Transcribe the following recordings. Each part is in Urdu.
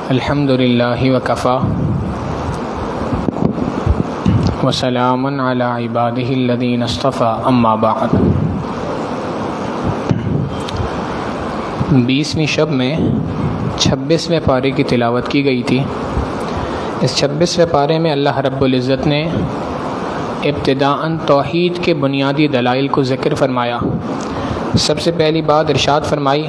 الحمد للہ وکفا وسلام علی عبادہ الذین اصطفیٰ اما بعد۔ 20ویں شب میں 26ویں پارے کی تلاوت کی گئی تھی۔ اس 26ویں پارے میں اللہ رب العزت نے ابتداءً توحید کے بنیادی دلائل کو ذکر فرمایا۔ سب سے پہلی بات ارشاد فرمائی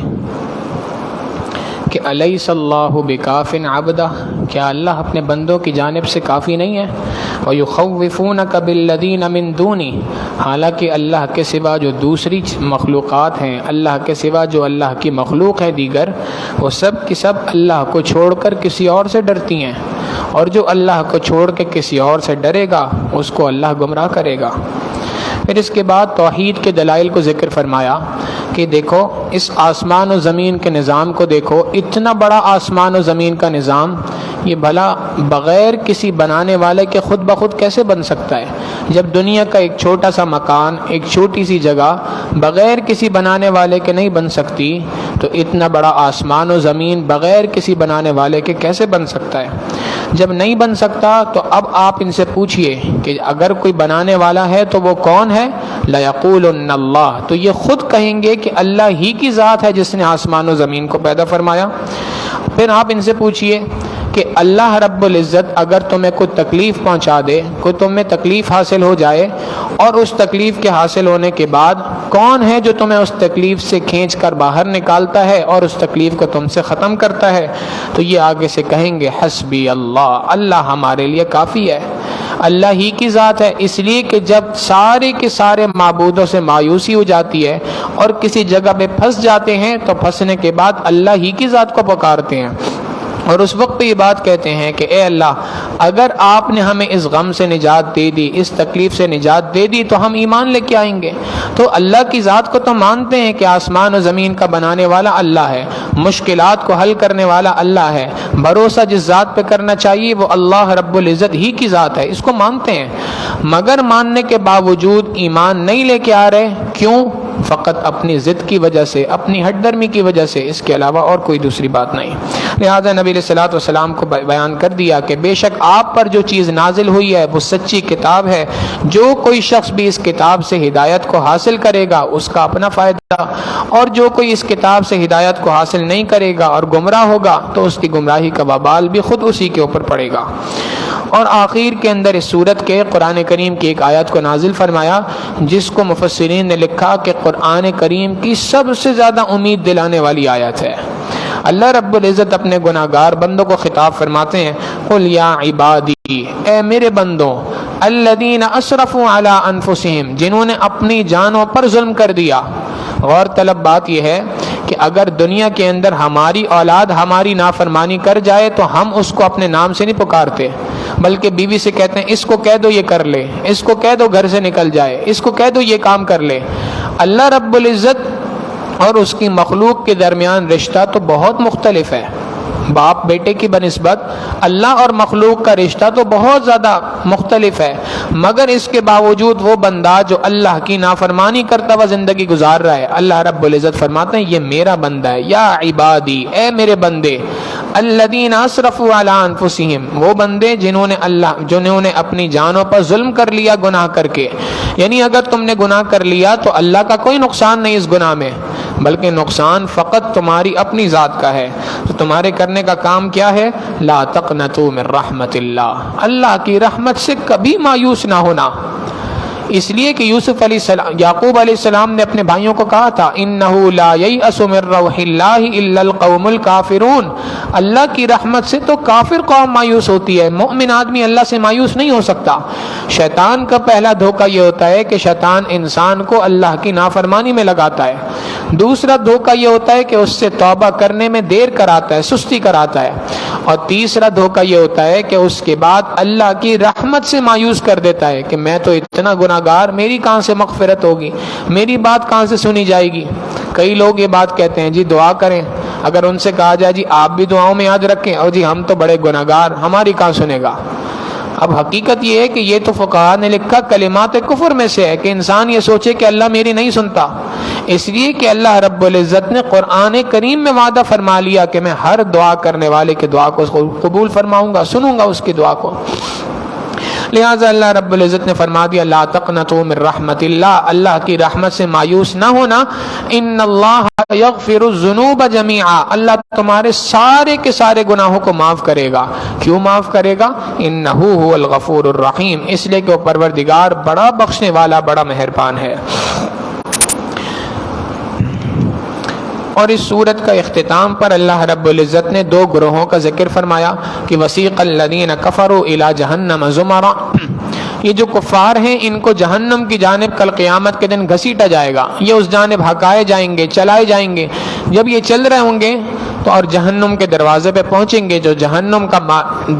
کہ الیس اللہ بکاف عبدہ، کیا اللہ اپنے بندوں کی جانب سے کافی نہیں ہے؟ وَيُخَوِّفُونَكَ بِالَّذِينَ مِن دُونِهِ، حالانکہ اللہ کے سوا جو دوسری مخلوقات ہیں، اللہ کے سوا جو اللہ کی مخلوق ہے دیگر، وہ سب کی سب اللہ کو چھوڑ کر کسی اور سے ڈرتی ہیں، اور جو اللہ کو چھوڑ کے کسی اور سے ڈرے گا اس کو اللہ گمراہ کرے گا۔ پھر اس کے بعد توحید کے دلائل کو ذکر فرمایا کہ دیکھو اس آسمان و زمین کے نظام کو دیکھو، اتنا بڑا آسمان و زمین کا نظام یہ بھلا بغیر کسی بنانے والے کے خود بخود کیسے بن سکتا ہے؟ جب دنیا کا ایک چھوٹا سا مکان، ایک چھوٹی سی جگہ بغیر کسی بنانے والے کے نہیں بن سکتی، تو اتنا بڑا آسمان و زمین بغیر کسی بنانے والے کے کیسے بن سکتا ہے؟ جب نہیں بن سکتا تو اب آپ ان سے پوچھئے کہ اگر کوئی بنانے والا ہے تو وہ کون ہے؟ لَيَقُولُنَّ اللَّهُ، تو یہ خود کہیں گے کہ اللہ ہی کی ذات ہے جس نے آسمان و زمین کو پیدا فرمایا۔ پھر آپ ان سے پوچھئے کہ اللہ رب العزت اگر تمہیں کوئی تکلیف پہنچا دے، کوئی تمہیں تکلیف حاصل ہو جائے، اور اس تکلیف کے حاصل ہونے کے بعد کون ہے جو تمہیں اس تکلیف سے کھینچ کر باہر نکالتا ہے اور اس تکلیف کو تم سے ختم کرتا ہے؟ تو یہ آگے سے کہیں گے حسبی اللہ، اللہ ہمارے لیے کافی ہے، اللہ ہی کی ذات ہے۔ اس لیے کہ جب سارے کے سارے معبودوں سے مایوسی ہو جاتی ہے اور کسی جگہ پہ پھنس جاتے ہیں تو پھنسنے کے بعد اللہ ہی کی ذات کو پکارتے ہیں، اور اس وقت پہ یہ بات کہتے ہیں کہ اے اللہ اگر آپ نے ہمیں اس غم سے نجات دے دی، اس تکلیف سے نجات دے دی، تو ہم ایمان لے کے آئیں گے۔ تو اللہ کی ذات کو تو مانتے ہیں کہ آسمان و زمین کا بنانے والا اللہ ہے، مشکلات کو حل کرنے والا اللہ ہے، بھروسہ جس ذات پہ کرنا چاہیے وہ اللہ رب العزت ہی کی ذات ہے، اس کو مانتے ہیں، مگر ماننے کے باوجود ایمان نہیں لے کے آ رہے۔ کیوں؟ فقط اپنی ضد کی وجہ سے، اپنی ہٹ درمی کی وجہ سے، اس کے علاوہ اور کوئی دوسری بات نہیں۔ لہذا نبی علیہ الصلوۃ والسلام کو بیان کر دیا کہ بے شک آپ پر جو چیز نازل ہوئی ہے وہ سچی کتاب ہے، جو کوئی شخص بھی اس کتاب سے ہدایت کو حاصل کرے گا اس کا اپنا فائدہ، اور جو کوئی اس کتاب سے ہدایت کو حاصل نہیں کرے گا اور گمراہ ہوگا تو اس کی گمراہی کا وبال بھی خود اسی کے اوپر پڑے گا۔ اور آخر کے اندر اس سورت کے قرآن کریم کی ایک آیت کو نازل فرمایا جس کو مفسرین نے لکھا کہ قرآن کریم کی سب سے زیادہ امید دلانے والی آیت ہے۔ اللہ رب العزت اپنے گناہ گار بندوں کو خطاب فرماتے ہیں، قُلْ یا عبادی، اے میرے بندوں، الذین اسرفوا علی انفسہم، جنہوں نے اپنی جانوں پر ظلم کر دیا۔ غور طلب بات یہ ہے کہ اگر دنیا کے اندر ہماری اولاد ہماری نافرمانی کر جائے تو ہم اس کو اپنے نام سے نہیں پکارتے، بلکہ بیوی سے کہتے ہیں اس کو کہہ دو یہ کر لے، اس کو کہہ دو گھر سے نکل جائے، اس کو کہہ دو یہ کام کر لے۔ اللہ رب العزت اور اس کی مخلوق کے درمیان رشتہ تو بہت مختلف ہے، باپ بیٹے کی بنسبت اللہ اور مخلوق کا رشتہ تو بہت زیادہ مختلف ہے، مگر اس کے باوجود وہ بندہ جو اللہ کی نافرمانی کرتا ہوا زندگی گزار رہا ہے، اللہ رب العزت فرماتے ہیں یہ میرا بندہ ہے۔ یا عبادی، اے میرے بندے، الذین اسرفوا علی انفسہم، وہ بندے جنہوں نے اپنی جانوں پر ظلم کر لیا گناہ کر کے۔ یعنی اگر تم نے گناہ کر لیا تو اللہ کا کوئی نقصان نہیں اس گناہ میں، بلکہ نقصان فقط تمہاری اپنی ذات کا ہے۔ تو تمہارے کرنے کا کام کیا ہے؟ لا تقنطوا من رحمت اللہ، اللہ کی رحمت سے کبھی مایوس نہ ہونا۔ اس لیے کہ یعقوب علیہ السلام نے اپنے بھائیوں کو کہا تھا انہ لا ییأس من روح اللہ الا القوم الکافرون، اللہ کی رحمت سے تو کافر قوم مایوس ہوتی ہے، مومن آدمی اللہ سے مایوس نہیں ہو سکتا۔ شیطان کا پہلا دھوکہ یہ ہوتا ہے کہ شیطان انسان کو اللہ کی نافرمانی میں لگاتا ہے، دوسرا دھوکہ یہ ہوتا ہے کہ اس سے توبہ کرنے میں دیر کراتا ہے، سستی کراتا ہے، اور تیسرا دھوکہ یہ ہوتا ہے کہ اس کے بعد اللہ کی رحمت سے مایوس کر دیتا ہے کہ میں تو اتنا گناہگار، میری کہاں سے مغفرت ہوگی، میری بات کہاں سے سنی جائے گی۔ کئی لوگ یہ بات کہتے ہیں جی دعا کریں، اگر ان سے کہا جائے جی آپ بھی دعاؤں میں یاد رکھیں، اور جی ہم تو بڑے گناہگار، ہماری کہاں سنے گا۔ اب حقیقت یہ ہے کہ یہ تو فقہا نے لکھا کلمات کفر میں سے ہے کہ انسان یہ سوچے کہ اللہ میری نہیں سنتا، اس لیے کہ اللہ رب العزت نے قرآن کریم میں وعدہ فرما لیا کہ میں ہر دعا کرنے والے کی دعا کو قبول فرماؤں گا، سنوں گا اس کی دعا کو۔ لہٰذا اللہ رب العزت نے فرما دیا لا تقنطوا من رحمت اللہ، اللہ کی رحمت سے مایوس نہ ہونا، ان اللہ یغفر الذنوب جمیعا، اللہ تمہارے سارے کے سارے گناہوں کو معاف کرے گا۔ کیوں معاف کرے گا؟ انہ هو الغفور الرحیم، اس لیے کہ وہ پروردگار بڑا بخشنے والا، بڑا مہربان ہے۔ اور اس سورت کا اختتام پر اللہ رب العزت نے دو گروہوں کا ذکر فرمایا کہ وسیق الذین کفروا الی جہنم زمرا، یہ جو کفار ہیں ان کو جہنم کی جانب کل قیامت کے دن گھسیٹا جائے گا، یہ اس جانب ہکائے جائیں گے، چلائے جائیں گے۔ جب یہ چل رہے ہوں گے تو اور جہنم کے دروازے پہ پہنچیں گے، جو جہنم کا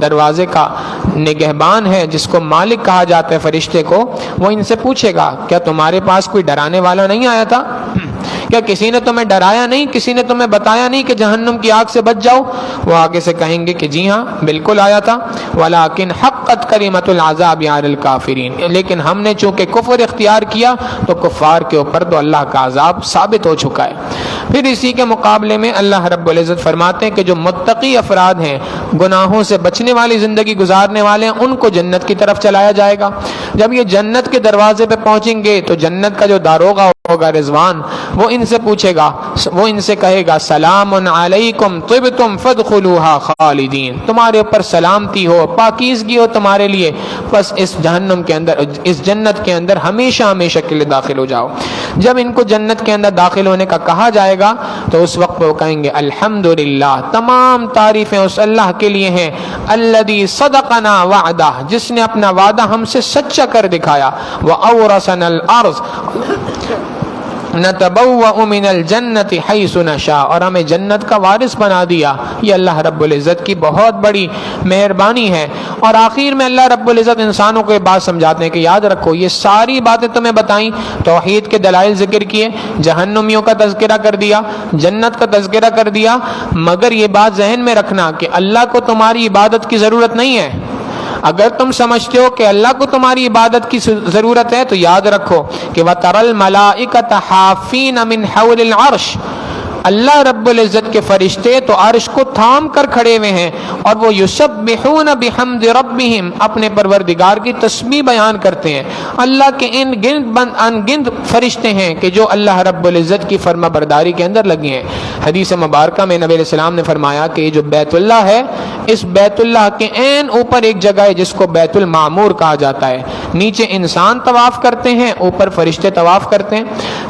دروازے کا نگہبان ہے، جس کو مالک کہا جاتا ہے فرشتے کو، وہ ان سے پوچھے گا کیا تمہارے پاس کوئی ڈرانے والا نہیں آیا تھا؟ کیا کسی نے تمہیں ڈرایا نہیں؟ کسی نے تمہیں بتایا نہیں کہ جہنم کی آگ سے بچ جاؤ؟ وہ آگے سے کہیں گے کہ جی ہاں بالکل آیا تھا، ولیکن حقت کلمۃ العذاب علی الکافرین، لیکن ہم نے چونکہ کفر اختیار کیا تو کفار کے اوپر تو اللہ کا عذاب ثابت ہو چکا ہے۔ پھر اسی کے مقابلے میں اللہ رب العزت فرماتے ہیں کہ جو متقی افراد ہیں، گناہوں سے بچنے والی زندگی گزارنے والے ہیں، ان کو جنت کی طرف چلایا جائے گا۔ جب یہ جنت کے دروازے پہ پہنچیں گے تو جنت کا جو داروغہ ہوگا رضوان، وہ ان سے پوچھے گا، وہ ان سے کہے گا سلام علیکم طبتم فادخلوها خالدین، تمہارے اوپر سلامتی ہو، پاکیزگی ہو تمہارے لیے، بس اس جہنم کے اندر، اس جنت کے اندر ہمیشہ ہمیشہ کے لیے داخل ہو جاؤ۔ جب ان کو جنت کے اندر داخل ہونے کا کہا جائے گا تو اس وقت وہ کہیں گے الحمدللہ، تمام تعریفیں اس اللہ کے لیے ہیں، الذی صدقنا وعدہ، جس نے اپنا وعدہ ہم سے سچا کر دکھایا، وَأَوْرَثَنَا الْأَرْضَ نتبوأ من الجنت حیث نشاء، اور ہمیں جنت کا وارث بنا دیا۔ یہ اللہ رب العزت کی بہت بڑی مہربانی ہے۔ اور آخر میں اللہ رب العزت انسانوں کو یہ بات سمجھاتے ہیں کہ یاد رکھو یہ ساری باتیں تمہیں بتائیں، توحید کے دلائل ذکر کیے، جہنمیوں کا تذکرہ کر دیا، جنت کا تذکرہ کر دیا، مگر یہ بات ذہن میں رکھنا کہ اللہ کو تمہاری عبادت کی ضرورت نہیں ہے۔ اگر تم سمجھتے ہو کہ اللہ کو تمہاری عبادت کی ضرورت ہے تو یاد رکھو کہ وَتَرَى الْمَلَائِكَةَ حَافِينَ مِنْ حَوْلِ الْعَرْشِ، اللہ رب العزت کے فرشتے تو عرش کو تھام کر کھڑے ہوئے ہیں، اور وہ یسبحون بحمد ربہم، اپنے پروردگار کی تسبیح بیان کرتے ہیں۔ اللہ کے ان گنت فرشتے ہیں کہ جو اللہ رب العزت کی فرما برداری کے اندر لگے ہیں۔ حدیث مبارکہ میں نبی علیہ السلام نے فرمایا کہ یہ جو بیت اللہ ہے، اس بیت اللہ کے عین اوپر ایک جگہ ہے جس کو بیت المعمور کہا جاتا ہے، نیچے انسان طواف کرتے ہیں، اوپر فرشتے طواف کرتے ہیں۔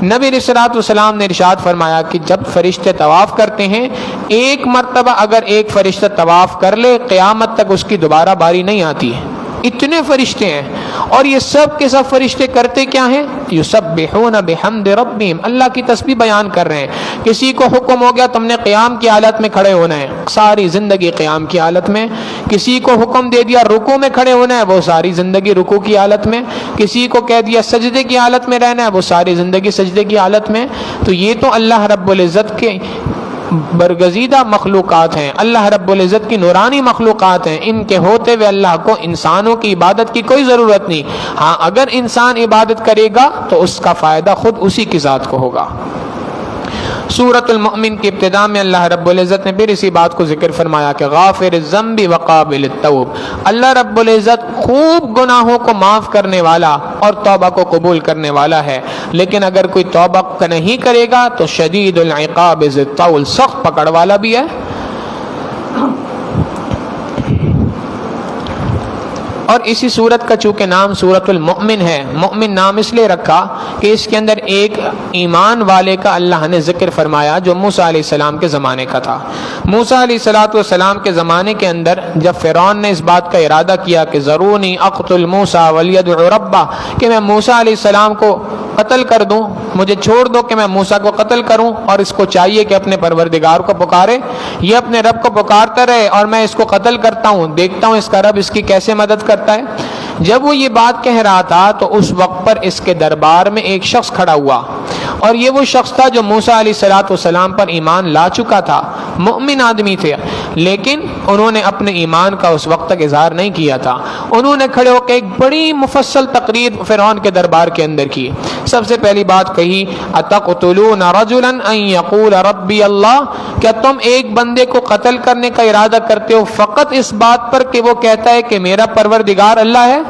نبی علیہ السلام نے ارشاد فرمایا کہ جب فرشتے طواف کرتے ہیں، ایک مرتبہ اگر ایک فرشتہ طواف کر لے، قیامت تک اس کی دوبارہ باری نہیں آتی ہے۔ اتنے فرشتے ہیں، اور یہ سب کے سب فرشتے کرتے کیا ہیں؟ یسبحون بحمد ربہم، اللہ کی تسبیح بیان کر رہے ہیں۔ کسی کو حکم ہو گیا تم نے قیام کی حالت میں کھڑے ہونا ہے، ساری زندگی قیام کی حالت میں۔ کسی کو حکم دے دیا رکوع میں کھڑے ہونا ہے، وہ ساری زندگی رکوع کی حالت میں۔ کسی کو کہہ دیا سجدے کی حالت میں رہنا ہے، وہ ساری زندگی سجدے کی حالت میں۔ تو یہ تو اللہ رب العزت کے برگزیدہ مخلوقات ہیں، اللہ رب العزت کی نورانی مخلوقات ہیں، ان کے ہوتے ہوئے اللہ کو انسانوں کی عبادت کی کوئی ضرورت نہیں۔ ہاں اگر انسان عبادت کرے گا تو اس کا فائدہ خود اسی کی ذات کو ہوگا۔ سورۃ المؤمن کی ابتدا میں اللہ رب العزت نے پھر اسی بات کو ذکر فرمایا کہ غافر الذنب وقابل التوب، اللہ رب العزت خوب گناہوں کو معاف کرنے والا اور توبہ کو قبول کرنے والا ہے، لیکن اگر کوئی توبہ نہیں کرے گا تو شدید العقاب ذی الطول، سخت پکڑ والا بھی ہے۔ اور اسی صورت کا چونکہ نام سورۃ المؤمن ہے، مؤمن نام اس لیے رکھا کہ اس کے اندر ایک ایمان والے کا اللہ نے ذکر فرمایا جو موسیٰ علیہ السلام کے زمانے کا تھا۔ موسیٰ علیہ السلام کے زمانے کے اندر جب فرعون نے اس بات کا ارادہ کیا کہ ذرونی اقتل موسیٰ ولیدع ربہ، کہ میں موسیٰ علیہ السلام کو قتل کر دوں، مجھے چھوڑ دو کہ میں موسیٰ کو قتل کروں، اور اس کو چاہیے کہ اپنے پروردگار کو پکارے، یہ اپنے رب کو پکارتا رہے اور میں اس کو قتل کرتا ہوں، دیکھتا ہوں اس کا رب اس کی کیسے مدد کرتا ہے۔ جب وہ یہ بات کہہ رہا تھا تو اس وقت پر اس کے دربار میں ایک شخص کھڑا ہوا، اور یہ وہ شخص تھا جو موسیٰ علیہ السلام پر ایمان لا چکا تھا، مؤمن آدمی تھے، لیکن انہوں نے اپنے ایمان کا اس وقت تک اظہار نہیں کیا تھا۔ انہوں نے کھڑے ہو کے ایک بڑی مفصل تقریر فرعون کے دربار کے اندر کی۔ سب سے پہلی بات کہی، اتقتلون رجلا ان یقول ربی اللہ، کیا تم ایک بندے کو قتل کرنے کا ارادہ کرتے ہو فقط اس بات پر کہ وہ کہتا ہے کہ میرا پروردگار اللہ ہے؟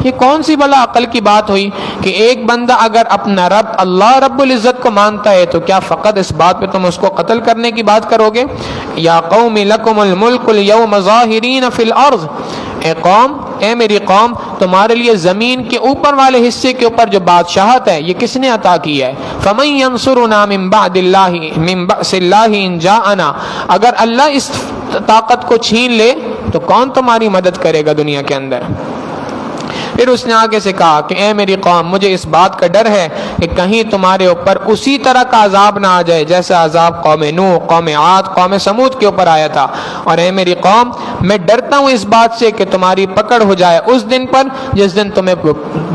یہ کون سی بلا عقل کی بات ہوئی کہ ایک بندہ اگر اپنا رب اللہ رب العزت کو مانتا ہے تو کیا فقط اس بات پہ تم اس کو قتل کرنے کی بات کرو گے؟ یا قوم لکم الملک اليوم ظاہرین فی الارض، اے میری قوم، تمہارے لیے زمین کے اوپر والے حصے کے اوپر جو بادشاہت ہے یہ کس نے عطا کی ہے؟ فمن ینصرنا من بعد اللہ من بأس اللہ ان جاءنا، اگر اللہ اس طاقت کو چھین لے تو کون تمہاری مدد کرے گا دنیا کے اندر؟ پھر اس نے آگے سے کہا کہ اے میری قوم، مجھے اس بات کا ڈر ہے کہ کہیں تمہارے اوپر اسی طرح کا عذاب نہ آ جائے جیسا عذاب قوم نوح، قوم عاد، قوم سمود کے اوپر آیا تھا، اور اے میری قوم میں ڈرتا ہوں اس بات سے کہ تمہاری پکڑ ہو جائے اس دن پر جس دن تمہیں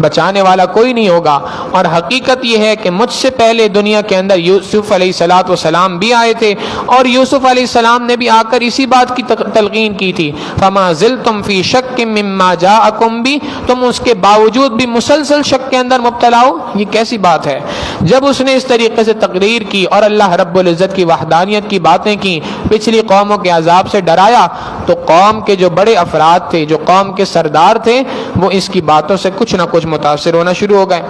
بچانے والا کوئی نہیں ہوگا۔ اور حقیقت یہ ہے کہ مجھ سے پہلے دنیا کے اندر یوسف علیہ السلام بھی آئے تھے، اور یوسف علیہ السلام نے بھی آ کر اسی بات کی تلقین کی تھی، فما زلتم فی شک مما جاءکم بھی، تم اس کے باوجود بھی مسلسل شک کے اندر مبتلا ہو، یہ کیسی بات ہے؟ جب اس نے اس طریقے سے تقریر کی اور اللہ رب العزت کی وحدانیت کی باتیں کی، پچھلی قوموں کے عذاب سے ڈرایا، تو قوم کے جو بڑے افراد تھے، جو قوم کے سردار تھے، وہ اس کی باتوں سے کچھ نہ کچھ متاثر ہونا شروع ہو گئے۔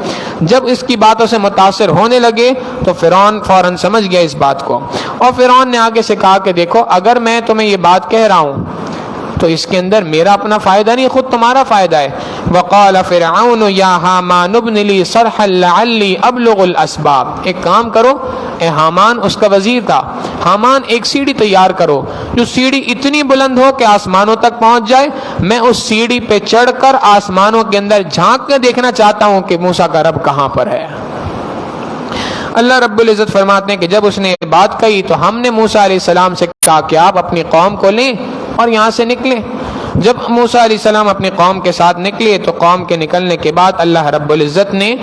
جب اس کی باتوں سے متاثر ہونے لگے تو فرعون فوراً سمجھ گیا اس بات کو، اور فرعون نے آگے سے کہا کہ دیکھو، اگر میں تمہیں یہ بات کہہ رہا ہوں تو اس کے اندر میرا اپنا فائدہ نہیں، خود تمہارا فائدہ ہے۔ وقال فرعون یا حامان ابن لی صرحا لعلی ابلغ الاسباب، ایک کام کرو، اے حامان، اس کا وزیر تھا، حامان ایک سیڑھی تیار کرو جو سیڑھی اتنی بلند ہو کہ آسمانوں تک پہنچ جائے، میں اس سیڑھی پہ چڑھ کر آسمانوں کے اندر جھانک کے دیکھنا چاہتا ہوں کہ موسیٰ کا رب کہاں پر ہے۔ اللہ رب العزت فرماتے ہیں کہ جب اس نے یہ بات کہی تو ہم نے موسیٰ علیہ السلام سے کہا کہ آپ اپنی قوم کو لیں اور یہاں سے نکلیں۔ جب موسیٰ علیہ السلام اپنی قوم کے ساتھ نکلے تو قوم کے نکلنے کے بعد اللہ رب العزت نے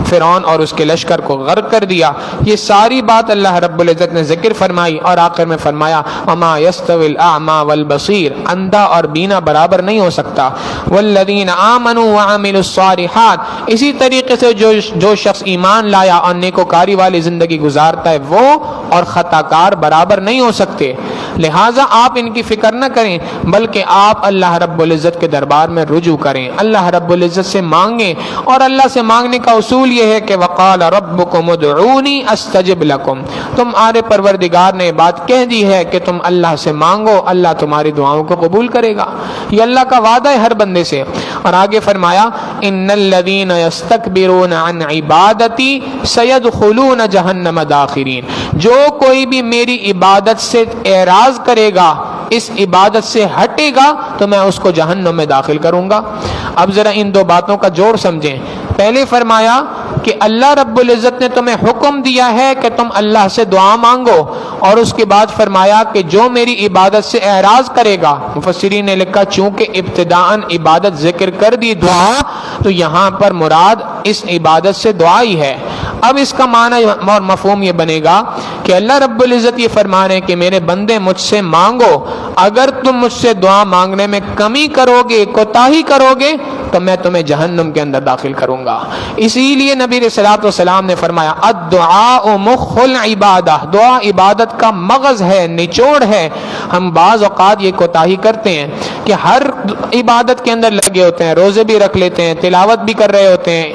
فرعون اور اس کے لشکر کو غرق کر دیا۔ یہ ساری بات اللہ رب العزت نے ذکر فرمائی، اور آخر میں فرمایا وما يستوي الاعمى والبصير، اندھا اور بینا برابر نہیں ہو سکتا۔ والذین آمنوا وعملوا الصالحات، اسی طریقے سے جو شخص ایمان لایا اور نیکوکاری والی زندگی گزارتا ہے وہ اور خطا کار برابر نہیں ہو سکتے۔ لہٰذا آپ ان کی فکر نہ کریں، بلکہ آپ اللہ رب العزت کے دربار میں رجوع کریں، اللہ رب العزت سے مانگیں، اور اللہ سے مانگنے کا اصول یہ ہے کہ وقال ربکم ادعونی استجب لکم، تمہارے پروردگار نے بات کہہ دی ہے کہ تم اللہ سے مانگو، اللہ تمہاری دعاؤں کو قبول کرے گا، یہ اللہ کا وعدہ ہے ہر بندے سے۔ اور آگے فرمایا ان الذین یستکبرون عن عبادتی سیدخلون جہنم داخرین، جو کوئی بھی میری عبادت سے اعراض کرے گا، اس عبادت سے ہٹے گا تو میں اس کو جہنم میں داخل کروں گا۔ اب ذرا ان دو باتوں کا جوڑ سمجھیں۔ پہلے فرمایا کہ اللہ رب العزت نے تمہیں حکم دیا ہے کہ تم اللہ سے دعا مانگو، اور اس کے بعد فرمایا کہ جو میری عبادت سے اعراض کرے گا، مفسرین نے لکھا چونکہ ابتداءً عبادت ذکر کر دی دعا، تو یہاں پر مراد اس عبادت سے دعا ہی ہے۔ اب اس کا معنی اور مفہوم یہ بنے گا کہ اللہ رب العزت یہ فرما رہے ہیں کہ میرے بندے مجھ سے مانگو، اگر تم مجھ سے دعا مانگنے میں کمی کرو گے، کوتاہی کرو گے، تو میں تمہیں جہنم کے اندر داخل کروں گا۔ اسی لیے نبی صلی اللہ علیہ وسلم نے فرمایا الدعاء مخ العبادہ، دعا عبادت کا مغز ہے، نچوڑ ہے۔ ہم بعض اوقات یہ کوتاہی کرتے ہیں کہ ہر عبادت کے اندر لگے ہوتے ہیں، روزے بھی رکھ لیتے ہیں، تلاوت بھی کر رہے ہوتے ہیں،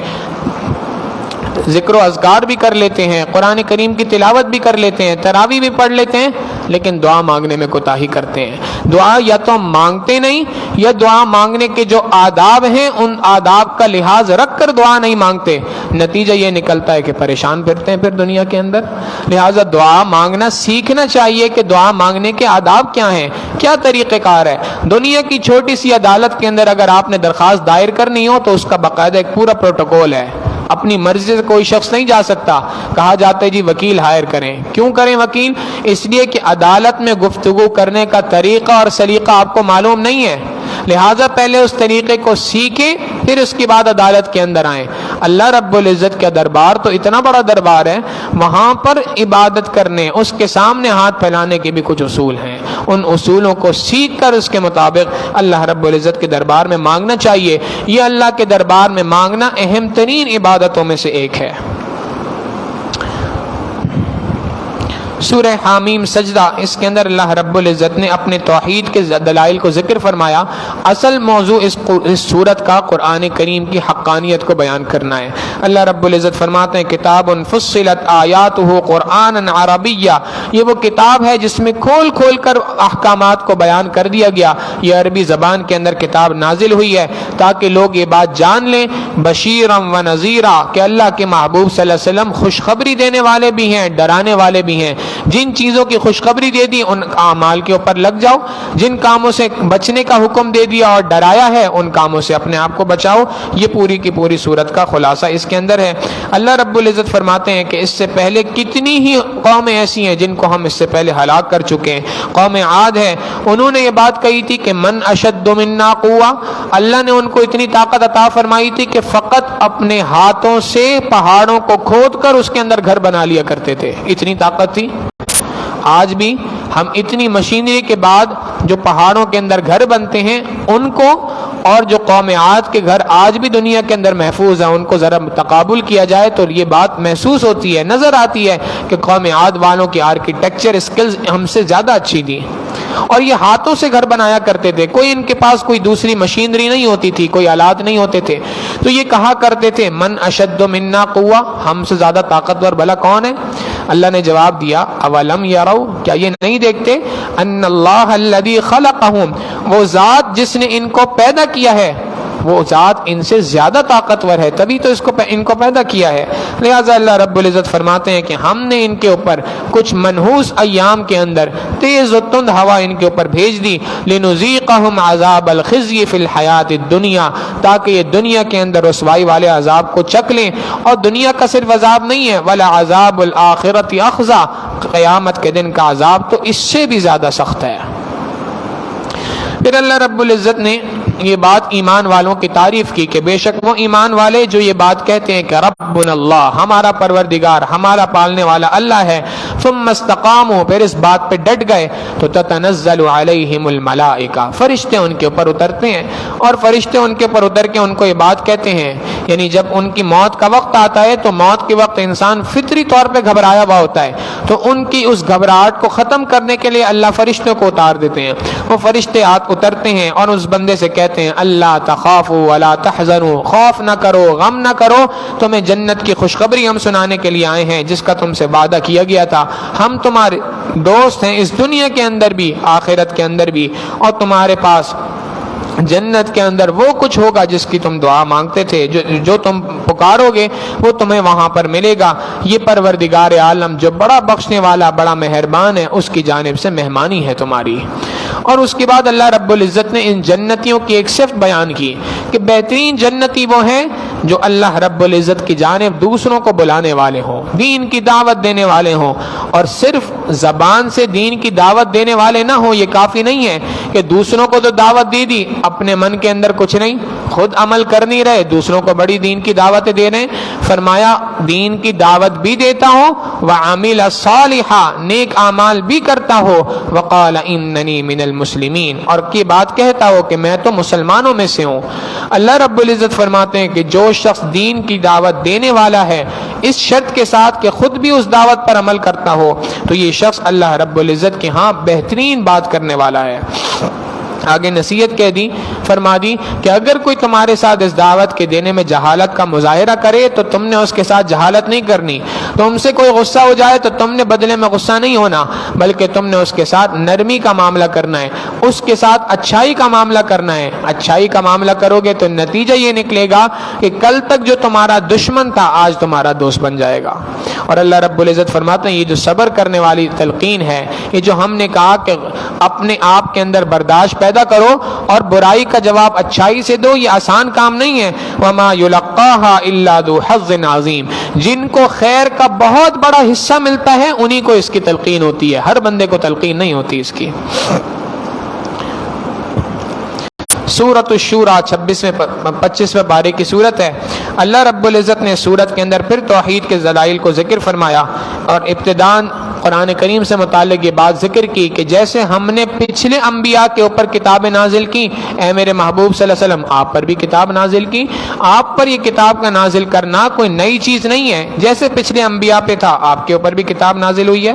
ذکر و اذکار بھی کر لیتے ہیں، قرآن کریم کی تلاوت بھی کر لیتے ہیں، تراویح بھی پڑھ لیتے ہیں، لیکن دعا مانگنے میں کوتاہی کرتے ہیں۔ دعا یا تو مانگتے نہیں، یا دعا مانگنے کے جو آداب ہیں ان آداب کا لحاظ رکھ کر دعا نہیں مانگتے، نتیجہ یہ نکلتا ہے کہ پریشان پھرتے ہیں پھر دنیا کے اندر۔ لہٰذا دعا مانگنا سیکھنا چاہیے کہ دعا مانگنے کے آداب کیا ہیں، کیا طریقہ کار ہے۔ دنیا کی چھوٹی سی عدالت کے اندر اگر آپ نے درخواست دائر کرنی ہو تو اس کا باقاعدہ ایک پورا پروٹوکول ہے، اپنی مرضی سے کوئی شخص نہیں جا سکتا، کہا جاتا ہے جی وکیل ہائر کریں۔ کیوں کریں وکیل؟ اس لیے کہ عدالت میں گفتگو کرنے کا طریقہ اور سلیقہ آپ کو معلوم نہیں ہے، لہٰذا پہلے اس طریقے کو سیکھیں پھر اس کے بعد عدالت کے اندر آئیں۔ اللہ رب العزت کا دربار تو اتنا بڑا دربار ہے، وہاں پر عبادت کرنے، اس کے سامنے ہاتھ پھیلانے کے بھی کچھ اصول ہیں، ان اصولوں کو سیکھ کر اس کے مطابق اللہ رب العزت کے دربار میں مانگنا چاہیے۔ یہ اللہ کے دربار میں مانگنا اہم ترین عبادتوں میں سے ایک ہے۔ سورہ حامیم سجدہ، اس کے اندر اللہ رب العزت نے اپنے توحید کے دلائل کو ذکر فرمایا۔ اصل موضوع اس سورت کا قرآن کریم کی حقانیت کو بیان کرنا ہے۔ اللہ رب العزت فرماتے ہیں کتاب فصلت آیاتہ قرآنا عربیہ، یہ وہ کتاب ہے جس میں کھول کھول کر احکامات کو بیان کر دیا گیا۔ یہ عربی زبان کے اندر کتاب نازل ہوئی ہے تاکہ لوگ یہ بات جان لیں، بشیرا و نذیرا، کہ اللہ کے محبوب صلی اللہ علیہ وسلم خوشخبری دینے والے بھی ہیں، ڈرانے والے بھی ہیں۔ جن چیزوں کی خوشخبری دے دی ان اعمال کے اوپر لگ جاؤ، جن کاموں سے بچنے کا حکم دے دیا اور ڈرایا ہے ان کاموں سے اپنے آپ کو بچاؤ۔ یہ پوری کی پوری سورت کا خلاصہ اس کے اندر ہے۔ اللہ رب العزت فرماتے ہیں کہ اس سے پہلے کتنی ہی قومیں ایسی ہیں جن کو ہم اس سے پہلے ہلاک کر چکے ہیں۔ قوم عاد ہے، انہوں نے یہ بات کہی تھی کہ من اشد منا قوہ، اللہ نے ان کو اتنی طاقت عطا فرمائی تھی کہ فقط اپنے ہاتھوں سے پہاڑوں کو کھود کر اس کے اندر گھر بنا لیا کرتے تھے، اتنی طاقت تھی۔ آج بھی ہم اتنی مشینری کے بعد جو پہاڑوں کے اندر گھر بنتے ہیں ان کو، اور جو قوم عاد کے گھر آج بھی دنیا کے اندر محفوظ ہیں، ان کو ذرا تقابل کیا جائے تو یہ بات محسوس ہوتی ہے، نظر آتی ہے کہ قوم عاد والوں کی آرکیٹیکچر سکلز ہم سے زیادہ اچھی تھی، اور یہ ہاتھوں سے گھر بنایا کرتے تھے، کوئی ان کے پاس کوئی دوسری مشینری نہیں ہوتی تھی، کوئی آلات نہیں ہوتے تھے، تو یہ کہا کرتے تھے من اشد منا قوہ، ہم سے زیادہ طاقتور بھلا کون ہے؟ اللہ نے جواب دیا اولم یروا، کیا یہ نہیں دیکھتے ان اللہ الذی خلقہم، وہ ذات جس نے ان کو پیدا کیا ہے، وہ ذات ان سے زیادہ طاقتور ہے، تبھی تو ان کو پیدا کیا ہے۔ لہٰذا اللہ رب العزت فرماتے ہیں کہ ہم نے ان کے اوپر کچھ منحوس ایام کے اندر تیز و تند ہوا ان کے اوپر بھیج دی، لنذیقہم عذاب الخزی فی الحیات الدنیا، تاکہ یہ دنیا کے اندر رسوائی والے عذاب کو چکھ لیں، اور دنیا کا صرف عذاب نہیں ہے، ولعذاب الآخرۃ اخزی، قیامت کے دن کا عذاب تو اس سے بھی زیادہ سخت ہے۔ پھر اللہ رب العزت نے یہ بات ایمان والوں کی تعریف کی کہ بے شک وہ ایمان والے جو یہ بات کہتے ہیں کہ ربنا اللہ، ہمارا پروردگار، ہمارا پالنے والا اللہ ہے، ثم استقاموا، پھر اس بات پہ ڈٹ گئے تو تتنزل علیہم الملائکہ، فرشتے ان کے اوپر اترتے ہیں، اور فرشتے ان کے اوپر اتر کے ان کو یہ بات کہتے ہیں، یعنی جب ان کی موت کا وقت آتا ہے تو موت کے وقت انسان فطری طور پہ گھبرایا ہوا ہوتا ہے، تو ان کی اس گھبراہٹ کو ختم کرنے کے لیے اللہ فرشتوں کو اتار دیتے ہیں، وہ فرشتے اترتے ہیں اور اس بندے سے کہتے ہیں اللہ تخافوا ولا تحزنوا، خوف نہ کرو، غم نہ کرو، تمہیں جنت کی خوشخبری ہم سنانے کے لیے آئے ہیں جس کا تم سے وعدہ کیا گیا تھا، ہم تمہارے دوست ہیں اس دنیا کے اندر بھی آخرت کے اندر بھی، اور تمہارے پاس جنت کے اندر وہ کچھ ہوگا جس کی تم دعا مانگتے تھے، جو تم پکارو گے وہ تمہیں وہاں پر ملے گا، یہ پروردگار عالم جو بڑا بخشنے والا بڑا مہربان ہے اس کی جانب سے مہمانی ہے تمہاری۔ اور اس کے بعد اللہ رب العزت نے ان جنتیوں کی ایک صفت بیان کی کہ بہترین جنتی وہ ہیں جو اللہ رب العزت کی جانب دوسروں کو بلانے والے ہوں، دین کی دعوت دینے والے ہوں، اور صرف زبان سے دین کی دعوت دینے والے نہ ہوں۔ یہ کافی نہیں ہے کہ دوسروں کو تو دعوت دے دی، اپنے من کے اندر کچھ نہیں، خود عمل کر نہیں رہے، دوسروں کو بڑی دین کی دعوتیں دے رہے ہیں۔ فرمایا دین کی دعوت بھی دیتا ہوں، وعمل صالحا، نیک اعمال بھی کرتا ہو، وقال اننی من المسلمین، اور کی بات کہتا ہو کہ میں تو مسلمانوں میں سے ہوں۔ اللہ رب العزت فرماتے ہیں کہ جو شخص دین کی دعوت دینے والا ہے اس شرط کے ساتھ کہ خود بھی اس دعوت پر عمل کرتا ہو، تو یہ شخص اللہ رب العزت کے ہاں بہترین بات کرنے والا ہے۔ آگے نصیحت کہہ دی، فرما دی کہ اگر کوئی تمہارے ساتھ اس دعوت کے دینے میں جہالت کا مظاہرہ کرے تو تم نے اس کے ساتھ جہالت نہیں کرنی، تم سے کوئی غصہ ہو جائے تو تم نے بدلے میں غصہ نہیں ہونا، بلکہ تم نے اس کے ساتھ نرمی کا معاملہ کرنا ہے، اس کے ساتھ اچھائی کا معاملہ کرنا ہے۔ اچھائی کا معاملہ کرو گے تو نتیجہ یہ نکلے گا کہ کل تک جو تمہارا دشمن تھا آج تمہارا دوست بن جائے گا۔ اور اللہ رب العزت فرماتے ہیں یہ جو صبر کرنے والی تلقین ہے، یہ جو ہم نے کہا کہ اپنے آپ کے اندر برداشت پیدا کرو اور برائی کا جواب اچھائی سے دو، یہ آسان کام نہیں ہے۔ وما یلقاها الا ذو حظ عظیم، جن کو خیر کا بہت بڑا حصہ ملتا ہے انہی کو اس کی تلقین ہوتی ہے، ہر بندے کو تلقین نہیں ہوتی اس کی۔ سورۃ الشورى 25ویں پارے کی صورت ہے۔ اللہ رب العزت نے سورت کے اندر پھر توحید کے دلائل کو ذکر فرمایا اور ابتداءً قرآن کریم سے متعلق یہ بات ذکر کی کہ جیسے ہم نے پچھلے انبیاء کے اوپر کتابیں نازل کی، اے میرے محبوب صلی اللہ علیہ وسلم آپ پر بھی کتاب نازل کی۔ آپ پر یہ کتاب کا نازل کرنا کوئی نئی چیز نہیں ہے، جیسے پچھلے انبیاء پہ تھا آپ کے اوپر بھی کتاب نازل ہوئی ہے۔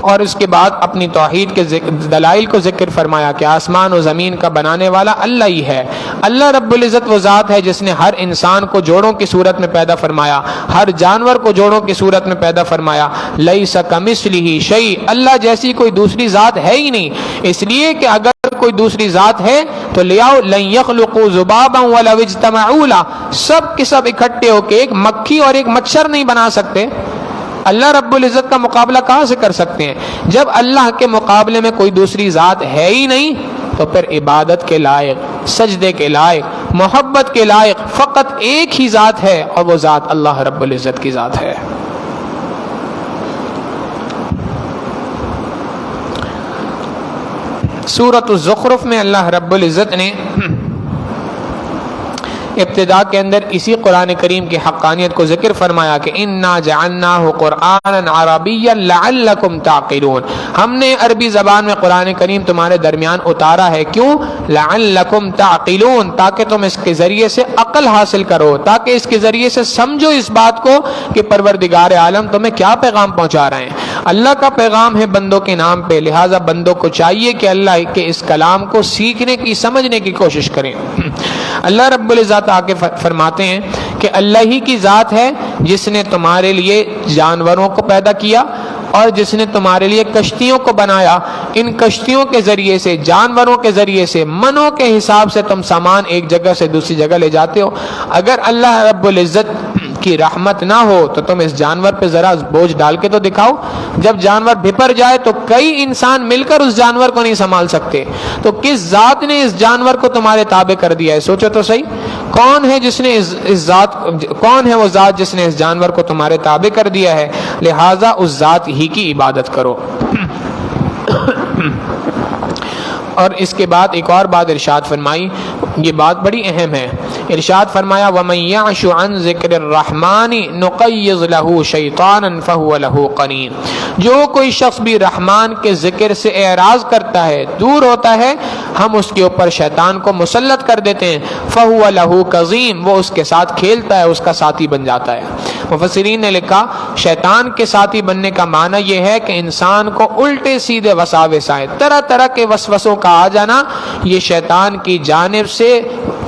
اور اس کے بعد اپنی توحید کے دلائل کو ذکر فرمایا کہ آسمان و زمین کا بنانے والا اللہ ہی ہے۔ اللہ رب العزت وہ ذات ہے جس نے ہر انسان کو جوڑوں کی صورت میں پیدا فرمایا، ہر جانور کو جوڑوں کی صورت میں پیدا فرمایا۔ لیس کمثلہ شیء، اللہ جیسی کوئی دوسری ذات ہے ہی نہیں، اس لیے کہ اگر کوئی دوسری ذات ہے تو لیاؤ لن یخلقوا ذبابا ولو اجتمعوا له، سب کے سب اکٹھے ہو کے ایک مکھی اور ایک مچھر نہیں بنا سکتے۔ اللہ رب العزت کا مقابلہ کہاں سے کر سکتے ہیں؟ جب اللہ کے مقابلے میں کوئی دوسری ذات ہے ہی نہیں تو پھر عبادت کے لائق، سجدے کے لائق، محبت کے لائق فقط ایک ہی ذات ہے، اور وہ ذات اللہ رب العزت کی ذات ہے۔ سورۃ الزخرف میں اللہ رب العزت نے ابتداء کے اندر اسی قرآن کریم کی حقانیت کو ذکر فرمایا کہ انا جعلناہ قرآنا عربیا لعلکم تعقلون، ہم نے عربی زبان میں قرآن کریم تمہارے درمیان اتارا ہے، کیوں؟ لعلکم تعقلون، تاکہ تم اس کے ذریعے سے عقل حاصل کرو، تاکہ اس کے ذریعے سے سمجھو اس بات کو کہ پروردگار عالم تمہیں کیا پیغام پہنچا رہے ہیں۔ اللہ کا پیغام ہے بندوں کے نام پہ، لہٰذا بندوں کو چاہیے کہ اللہ کے اس کلام کو سیکھنے کی، سمجھنے کی کوشش کریں۔ اللہ رب العزت آگے فرماتے ہیں کہ اللہ ہی کی ذات ہے جس نے تمہارے لیے جانوروں کو پیدا کیا اور جس نے تمہارے لیے کشتیوں کو بنایا، ان کشتیوں کے ذریعے سے، جانوروں کے ذریعے سے، منوں کے حساب سے تم سامان ایک جگہ سے دوسری جگہ لے جاتے ہو۔ اگر اللہ رب العزت کی رحمت نہ ہو تو تم اس جانور پہ ذرا بوجھ ڈال کے تو دکھاؤ، جب جانور بھپر جائے تو کئی انسان مل کر اس جانور کو نہیں سنبھال سکتے، تو کس ذات نے اس جانور کو تمہارے تابع کر دیا ہے؟ سوچو تو صحیح، کون ہے جس نے کون ہے وہ ذات جس نے اس جانور کو تمہارے تابع کر دیا ہے؟ لہٰذا اس ذات ہی کی عبادت کرو۔ اور اس کے بعد ایک اور بات ارشاد فرمائی، یہ بات بڑی اہم ہے، ارشاد فرمایا وَمَن يَعْشُ عَن ذِكْرِ الرَّحْمَنِ نُقَيِّضْ لَهُ شَيْطَانًا فَهُوَ لَهُ قَرِينٌ، جو کوئی شخص بھی رحمان کے ذکر سے اعراض کرتا ہے، دور ہوتا ہے، ہم اس کے اوپر شیطان کو مسلط کر دیتے ہیں، فَهُوَ لَهُ قَرِين، وہ اس کے ساتھ کھیلتا ہے، اس کا ساتھی بن جاتا ہے۔ مفسرین نے لکھا شیطان کے ساتھی بننے کا معنی یہ ہے کہ انسان کو الٹے سیدھے وساوس آئے، طرح طرح کے وسوسوں کا آ جانا، یہ شیطان کی جانب سے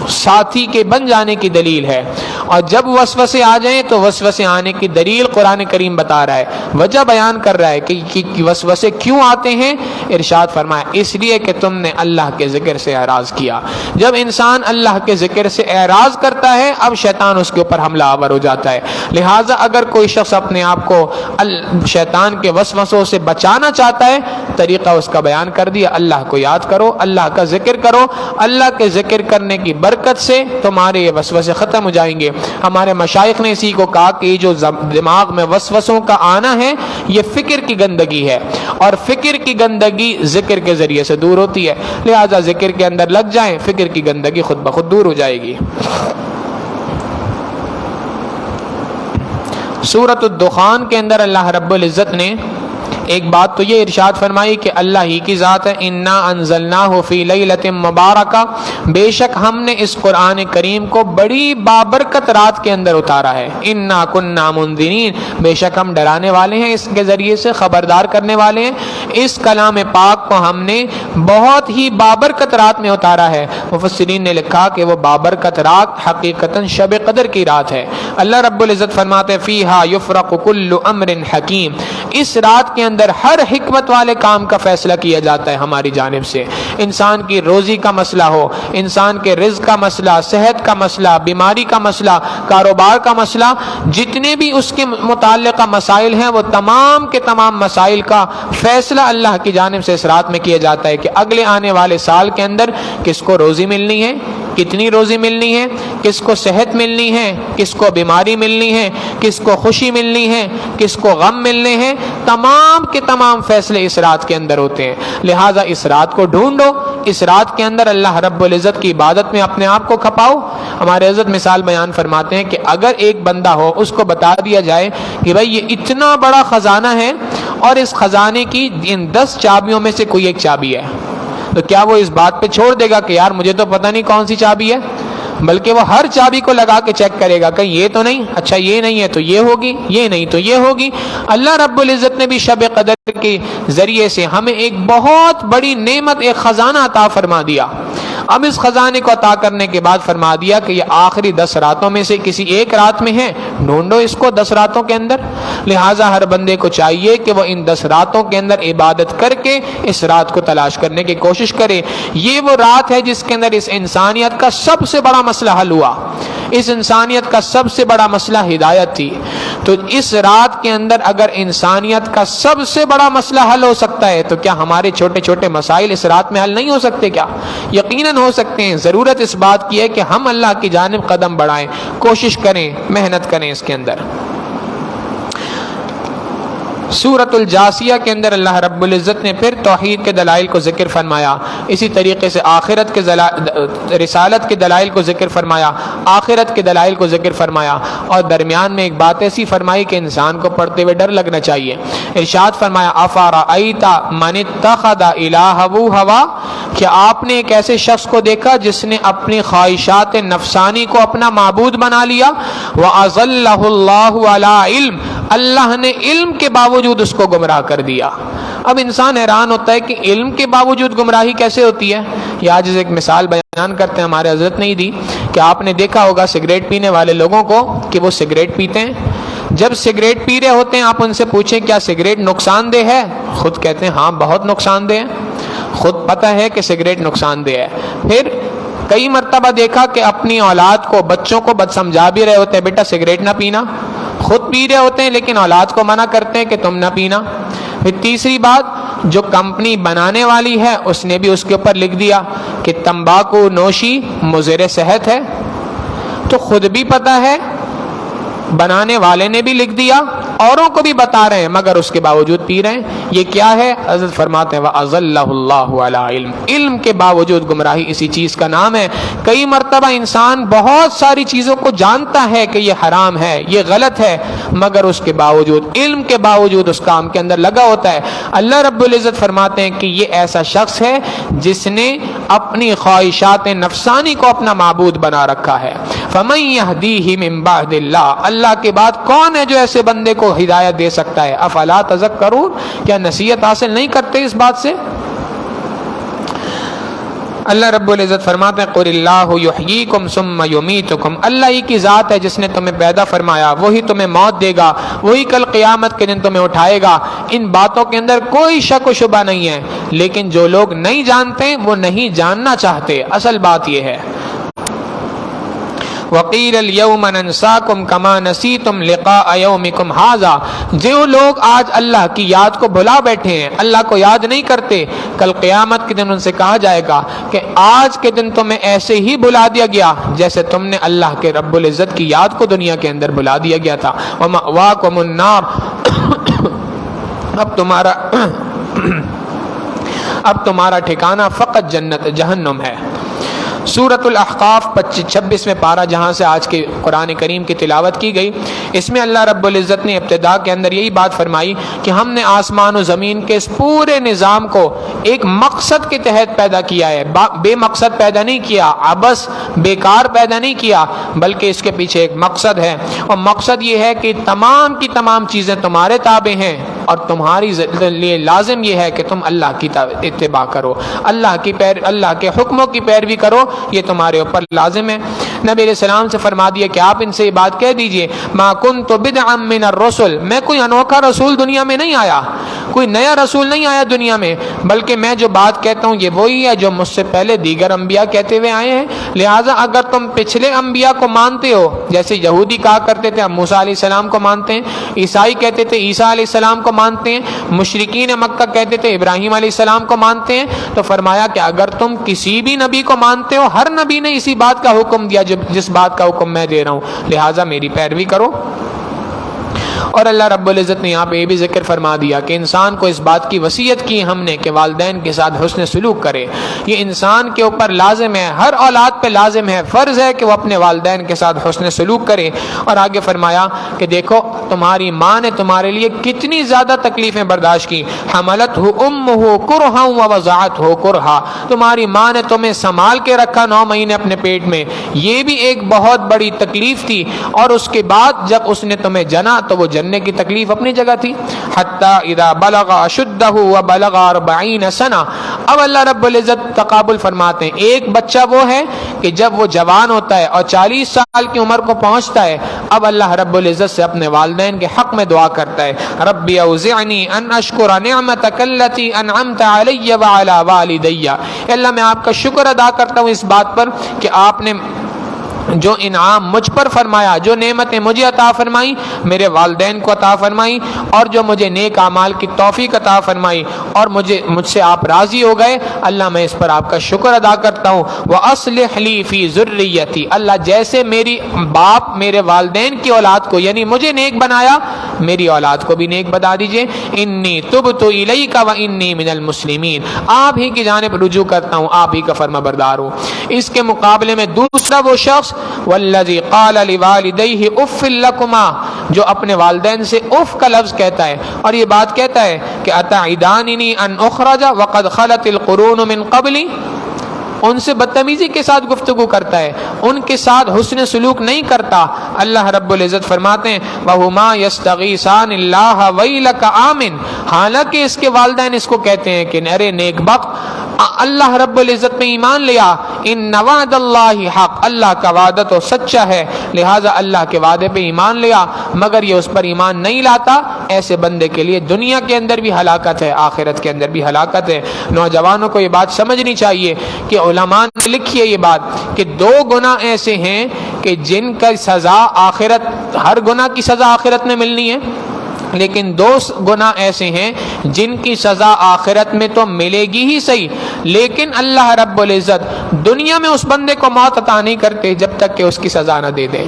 ساتھی کے بن جانے کی دلیل ہے۔ اور جب وسوسے آ جائیں تو وسوسے آنے کی دلیل قرآن کریم بتا رہا ہے، وجہ بیان کر رہا ہے کہ وسوسے کیوں آتے ہیں۔ ارشاد فرمایا اس لیے کہ تم نے اللہ کے ذکر سے اعراض کیا۔ جب انسان اللہ کے ذکر سے اعراض کرتا ہے اب شیطان اس کے اوپر حملہ آور ہو جاتا ہے۔ لہٰذا اگر کوئی شخص اپنے آپ کو شیطان کے وسوسوں سے بچانا چاہتا ہے، طریقہ اس کا بیان کر دیا، اللہ کو یاد کرو، اللہ کا ذکر کرو، اللہ کے ذکر کرنے کی برکت سے تمہارے یہ وسوسے ختم ہو جائیں گے۔ ہمارے مشائخ نے اسی کو کہا کہ جو دماغ میں وسوسوں کا آنا ہے یہ فکر کی گندگی ہے، اور فکر کی گندگی ذکر کے ذریعے سے دور ہوتی ہے، لہذا ذکر کے اندر لگ جائیں، فکر کی گندگی خود بخود دور ہو جائے گی۔ سورۃ الدخان کے اندر اللہ رب العزت نے ایک بات تو یہ ارشاد فرمائی کہ اللہ ہی کی ذات ہے، انا انزلناہ فی لیلۃ مبارکہ، بے شک ہم نے اس قرآن کریم کو بڑی بابرکت رات کے اندر اتارا ہے، انا کننا منذرین، بے شک ہم ڈرانے والے ہیں، اس کے ذریعے سے خبردار کرنے والے ہیں۔ اس کلام پاک کو ہم نے بہت ہی بابرکت رات میں اتارا ہے۔ مفسرین نے لکھا کہ وہ بابرکت رات حقیقتاً شب قدر کی رات ہے۔ اللہ رب العزت فرماتے فیہا یفرق کل امر حکیم، اس رات کے اندر ہر حکمت والے کام کا فیصلہ کیا جاتا ہے ہماری جانب سے۔ انسان کی روزی کا مسئلہ ہو، انسان کے رزق کا مسئلہ، صحت کا مسئلہ، بیماری کا مسئلہ، کاروبار کا مسئلہ، جتنے بھی اس کے متعلقہ مسائل ہیں وہ تمام کے تمام مسائل کا فیصلہ اللہ کی جانب سے اس رات میں کیا جاتا ہے کہ اگلے آنے والے سال کے اندر کس کو روزی ملنی ہے، کتنی روزی ملنی ہے، کس کو صحت ملنی ہے، کس کو بیماری ملنی ہے، کس کو خوشی ملنی ہے، کس کو غم ملنے ہیں، تمام کے تمام فیصلے اس رات کے اندر ہوتے ہیں۔ لہٰذا اس رات کو ڈھونڈو، اس رات کے اندر اللہ رب العزت کی عبادت میں اپنے آپ کو کھپاؤ۔ ہمارے حضرت مثال بیان فرماتے ہیں کہ اگر ایک بندہ ہو، اس کو بتا دیا جائے کہ بھائی یہ اتنا بڑا خزانہ ہے اور اس خزانے کی ان 10 چابیوں میں سے کوئی ایک چابی ہے، تو کیا وہ اس بات پہ چھوڑ دے گا کہ یار مجھے تو پتہ نہیں کون سی چابی ہے؟ بلکہ وہ ہر چابی کو لگا کے چیک کرے گا، کہیں یہ تو نہیں، اچھا یہ نہیں ہے تو یہ ہوگی، یہ نہیں تو یہ ہوگی۔ اللہ رب العزت نے بھی شب قدر کے ذریعے سے ہمیں ایک بہت بڑی نعمت، ایک خزانہ عطا فرما دیا۔ اب اس خزانے کو عطا کرنے کے بعد فرما دیا کہ یہ آخری 10 راتوں میں سے کسی ایک رات میں ہے، ڈھونڈو اس کو 10 راتوں کے اندر۔ لہٰذا ہر بندے کو چاہیے کہ وہ ان 10 راتوں کے اندر عبادت کر کے اس رات کو تلاش کرنے کی کوشش کرے۔ یہ وہ رات ہے جس کے اندر اس انسانیت کا سب سے بڑا مسئلہ حل ہوا، اس انسانیت کا سب سے بڑا مسئلہ ہدایت تھی۔ تو اس رات کے اندر اگر انسانیت کا سب سے بڑا مسئلہ حل ہو سکتا ہے تو کیا ہمارے چھوٹے چھوٹے مسائل اس رات میں حل نہیں ہو سکتے؟ کیا یقیناً ہو سکتے ہیں۔ ضرورت اس بات کی ہے کہ ہم اللہ کی جانب قدم بڑھائیں، کوشش کریں، محنت کریں اس کے اندر۔ سورۃ الجاسیہ کے اندر اللہ رب العزت نے پھر توحید کے دلائل کو ذکر فرمایا، اسی طریقے سے آخرت کے رسالت کے دلائل کو ذکر فرمایا، آخرت کے دلائل کو ذکر فرمایا، اور درمیان میں ایک بات ایسی فرمائی کہ انسان کو پڑھتے ہوئے ڈر لگنا چاہیے۔ ارشاد فرمایا افرأیت من اتخذ الہہ ہوا، کہ آپ نے ایک ایسے شخص کو دیکھا جس نے اپنی خواہشات نفسانی کو اپنا معبود بنا لیا، وَأَضَلَّهُ اللَّهُ عَلَىٰ عِلْمٍ، اللہ نے علم کے باوجود اس کو گمراہ کر دیا۔ اب انسان حیران ہوتا ہے کہ علم کے باوجود گمراہی کیسے ہوتی ہے؟ یہ آج ایک مثال بیان کرتے ہیں، ہمارے حضرت نے ہی دی کہ آپ نے دیکھا ہوگا سگریٹ پینے والے لوگوں کو کہ وہ سگریٹ پیتے ہیں۔ جب سگریٹ پی رہے ہوتے ہیں آپ ان سے پوچھیں کیا سگریٹ نقصان دہ ہے؟ خود کہتے ہیں ہاں بہت نقصان دہ ہے، خود پتہ ہے کہ سگریٹ نقصان دہ ہے۔ پھر کئی مرتبہ دیکھا کہ اپنی اولاد کو، بچوں کو بد سمجھا بھی رہے ہوتے ہیں، بیٹا سگریٹ نہ پینا، خود پی رہے ہوتے ہیں لیکن اولاد کو منع کرتے ہیں کہ تم نہ پینا۔ پھر تیسری بات، جو کمپنی بنانے والی ہے اس نے بھی اس کے اوپر لکھ دیا کہ تمباکو نوشی مضر صحت ہے، تو خود بھی پتہ ہے، بنانے والے نے بھی لکھ دیا، اوروں کو بھی بتا رہے ہیں، مگر اس کے باوجود پی رہے ہیں۔ یہ کیا ہے؟ حضرت فرماتے ہیں وَأَضَلَّهُ اللَّهُ عَلَىٰ عِلْمٍ، علم کے باوجود گمراہی اسی چیز کا نام ہے۔ کئی مرتبہ انسان بہت ساری چیزوں کو جانتا ہے کہ یہ حرام ہے، یہ غلط ہے، مگر اس کے باوجود، علم کے باوجود اس کام کے اندر لگا ہوتا ہے۔ اللہ رب العزت فرماتے ہیں کہ یہ ایسا شخص ہے جس نے اپنی خواہشات نفسانی کو اپنا معبود بنا رکھا ہے۔ فَمَن يَهْدِيهِ مِن بَعْدِ اللَّهِ، اللہ کے بعد کون ہے جو ایسے بندے کو ہدایت دے سکتا ہے؟ افلا تذکرون، کیا نصیحت حاصل نہیں کرتے اس بات سے؟ اللہ رب العزت فرماتے ہیں قُلِ اللَّهُ يُحْيِيكُمْ ثُمَّ يُمِيتُكُمْ، اللہ ہی کی ذات ہے جس نے تمہیں پیدا فرمایا، وہی تمہیں موت دے گا، وہی کل قیامت کے دن تمہیں اٹھائے گا۔ ان باتوں کے اندر کوئی شک و شبہ نہیں ہے، لیکن جو لوگ نہیں جانتے وہ نہیں جاننا چاہتے، اصل بات یہ ہے۔ وَقِيلَ الْيَوْمَ نَنْسَاكُمْ كَمَا نَسِيتُمْ لِقَاءَ يَوْمِكُمْ هَٰذَا، جو لوگ آج اللہ کی یاد کو بھلا بیٹھے ہیں، اللہ کو یاد نہیں کرتے، کل قیامت کے دن ان سے کہا جائے گا کہ آج کے دن تمہیں ایسے ہی بھلا دیا گیا جیسے تم نے اللہ کے رب العزت کی یاد کو دنیا کے اندر بھلا دیا گیا تھا۔ وَمَأْوَاكُمُ النَّارُ، اب تمہارا ٹھکانہ فقط جنت جہنم ہے۔ سورۃ الاحقاف 26 پارہ جہاں سے آج کے قرآن کریم کی تلاوت کی گئی، اس میں اللہ رب العزت نے ابتدا کے اندر یہی بات فرمائی کہ ہم نے آسمان و زمین کے اس پورے نظام کو ایک مقصد کے تحت پیدا کیا ہے، بے مقصد پیدا نہیں کیا، عبث بیکار پیدا نہیں کیا، بلکہ اس کے پیچھے ایک مقصد ہے، اور مقصد یہ ہے کہ تمام کی تمام چیزیں تمہارے تابع ہیں، اور تمہاری لیے لازم یہ ہے کہ تم اللہ کی اتباع کرو، اللہ کے حکموں کی پیروی کرو، یہ تمہارے اوپر لازم ہے۔ نبی علیہ السلام سے فرما دیا کہ آپ ان سے یہ بات کہہ دیجئے ما کنت بدعا من الرسل، میں کوئی انوکھا رسول دنیا میں نہیں آیا، کوئی نیا رسول نہیں آیا دنیا میں، بلکہ میں جو بات کہتا ہوں یہ وہی ہے جو مجھ سے پہلے دیگر انبیاء کہتے ہوئے آئے ہیں۔ لہٰذا اگر تم پچھلے انبیاء کو مانتے ہو، جیسے یہودی کہا کرتے تھے ہم موسیٰ علیہ السلام کو مانتے ہیں، عیسائی کہتے تھے عیسیٰ علیہ السلام کو مانتے ہیں، مشرکین مکہ کہتے تھے ابراہیم علیہ السلام کو مانتے ہیں، تو فرمایا کہ اگر تم کسی بھی نبی کو مانتے ہو، ہر نبی نے اسی بات کا حکم دیا جس بات کا حکم میں دے رہا ہوں، لہٰذا میری پیروی کرو۔ اور اللہ رب العزت نے یہاں پہ یہ بھی ذکر فرما دیا کہ انسان کو اس بات کی وصیت کی ہم نے کہ والدین کے ساتھ حسن سلوک کرے۔ یہ انسان کے اوپر لازم ہے، ہر اولاد پہ لازم ہے، فرض ہے کہ وہ اپنے والدین کے ساتھ حسن سلوک کرے۔ اور آگے فرمایا کہ دیکھو تمہاری ماں نے تمہارے لیے کتنی زیادہ تکلیفیں برداشت کی، حملتہ امہ کرہا ووضعتہ کرہا، تمہاری ماں نے تمہیں سنبھال کے رکھا 9 مہینے اپنے پیٹ میں، یہ بھی ایک بہت بڑی تکلیف تھی، اور اس کے بعد جب اس نے تمہیں جنا تو وہ جننے کی تکلیف اپنی جگہ تھی۔ حتی اذا بلغ اشدہ وبلغ 40 سنہ، اب اللہ رب العزت تقابل فرماتے ہیں، ایک بچہ وہ ہے کہ جب وہ جوان ہوتا ہے اور 40 سال کی عمر کو پہنچتا ہے، اب اللہ رب العزت سے اپنے والدین کے حق میں دعا کرتا ہے، ربی اوزعنی ان اشکر نعمتک التی انعمت علی وعلی والدی، اللہ میں آپ کا شکر ادا کرتا ہوں اس بات پر کہ آپ نے جو انعام مجھ پر فرمایا، جو نعمتیں مجھے عطا فرمائی، میرے والدین کو عطا فرمائی، اور جو مجھے نیک اعمال کی توفیق عطا فرمائی، اور مجھ سے آپ راضی ہو گئے، اللہ میں اس پر آپ کا شکر ادا کرتا ہوں۔ وَأَصْلِحْ لِي فِي ذُرِّيَّتِي، اللہ جیسے میری باپ میرے والدین کی اولاد کو یعنی مجھے نیک بنایا، میری اولاد کو بھی نیک بنا دیجئے۔ انی تبت الیک وانی من المسلمین، آپ ہی کی جانب رجوع کرتا ہوں، آپ ہی کا فرما بردار ہوں۔ اس کے مقابلے میں دوسرا وہ شخص والذی قال لوالدیہ اف لکما، جو اپنے والدین سے اف کا لفظ کہتا ہے اور یہ بات کہتا ہے کہ اتعداننی ان اخرج وقد خلت القرون من قبلی، ان سے بدتمیزی کے ساتھ گفتگو کرتا ہے، ان کے ساتھ حسن سلوک نہیں کرتا۔ اللہ رب العزت فرماتے ہیں وَهُمَا يَسْتَغِيثَانِ اللَّهَ وَيْلَكَ آمِنْ، حالانکہ اس کے والدین اس کو کہتے ہیں کہ ارے نیک بخت، اللہ رب العزت میں ایمان لیا، ان وعد اللہ حق، اللہ کا وعدہ تو سچا ہے، لہٰذا اللہ کے وعدے پہ ایمان لیا، مگر یہ اس پر ایمان نہیں لاتا، ایسے بندے کے لیے دنیا کے اندر بھی ہلاکت ہے، آخرت کے اندر بھی ہلاکت ہے۔ نوجوانوں کو یہ بات سمجھنی چاہیے کہ علماء نے لکھی ہے یہ بات کہ 2 گناہ ایسے ہیں کہ جن کا سزا آخرت، ہر گناہ کی سزا آخرت میں ملنی ہے، لیکن 2 گناہ ایسے ہیں جن کی سزا آخرت میں تو ملے گی ہی صحیح، لیکن اللہ رب العزت دنیا میں اس بندے کو موت عطا نہیں کرتے جب تک کہ اس کی سزا نہ دے دے۔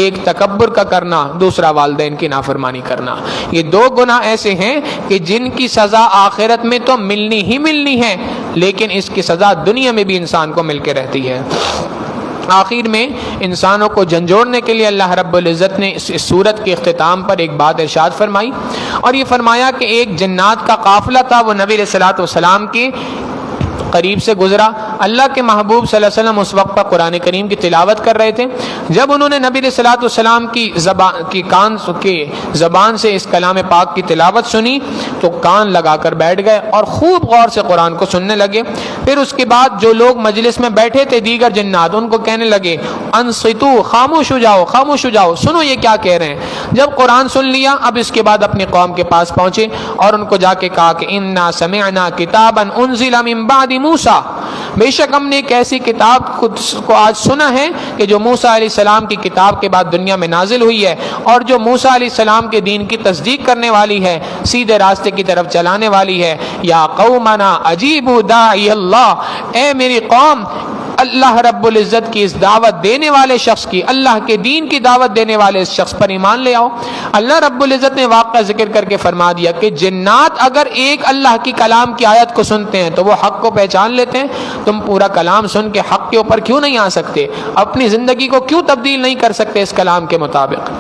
ایک تکبر کا کرنا، دوسرا والدین کی نافرمانی کرنا، یہ 2 گناہ ایسے ہیں کہ جن کی سزا آخرت میں تو ملنی ہی ملنی ہے، لیکن اس کی سزا دنیا میں بھی انسان کو مل کے رہتی ہے۔ آخر میں انسانوں کو جھنجھوڑنے کے لیے اللہ رب العزت نے اس سورت کے اختتام پر ایک بات ارشاد فرمائی، اور یہ فرمایا کہ ایک جنات کا قافلہ تھا، وہ نبی علیہ الصلوۃ والسلام کے قریب سے گزرا۔ اللہ کے محبوب صلی اللہ علیہ وسلم اس وقت پر قرآن کریم کی تلاوت کر رہے تھے۔ جب انہوں نے نبی علیہ الصلوۃ والسلام کی زبان سے اس کلام پاک کی تلاوت سنی تو کان لگا کر بیٹھ گئے اور خوب غور سے قرآن کو سننے لگے۔ پھر اس کے بعد جو لوگ مجلس میں بیٹھے تھے دیگر جنات، ان کو کہنے لگے انصتو، خاموش ہو جاؤ، خاموش ہو جاؤ، سنو یہ کیا کہہ رہے ہیں۔ جب قرآن سن لیا، اب اس کے بعد اپنی قوم کے پاس پہنچے اور ان کو جا کے کہا کہ انا سمعنا کتابا انزل من بعد موسیٰ، بے شک ہم نے ایک ایسی کتاب کو آج سنا ہے کہ جو موسیٰ علیہ السلام کی کتاب کے بعد دنیا میں نازل ہوئی ہے، اور جو موسیٰ علیہ السلام کے دین کی تصدیق کرنے والی ہے، سیدھے راستے کی طرف چلانے والی ہے۔ یا قومنا اجیبوا داعی اللہ، اے میری قوم، اللہ رب العزت کی اس دعوت دینے والے شخص کی، اللہ کے دین کی دعوت دینے والے اس شخص پر ایمان لے آؤ۔ اللہ رب العزت نے واقعہ ذکر کر کے فرما دیا کہ جنات اگر ایک اللہ کی کلام کی آیت کو سنتے ہیں تو وہ حق کو پہچان لیتے ہیں۔ تم پورا کلام سن کے حق کے اوپر کیوں نہیں آ سکتے؟ اپنی زندگی کو کیوں تبدیل نہیں کر سکتے اس کلام کے مطابق؟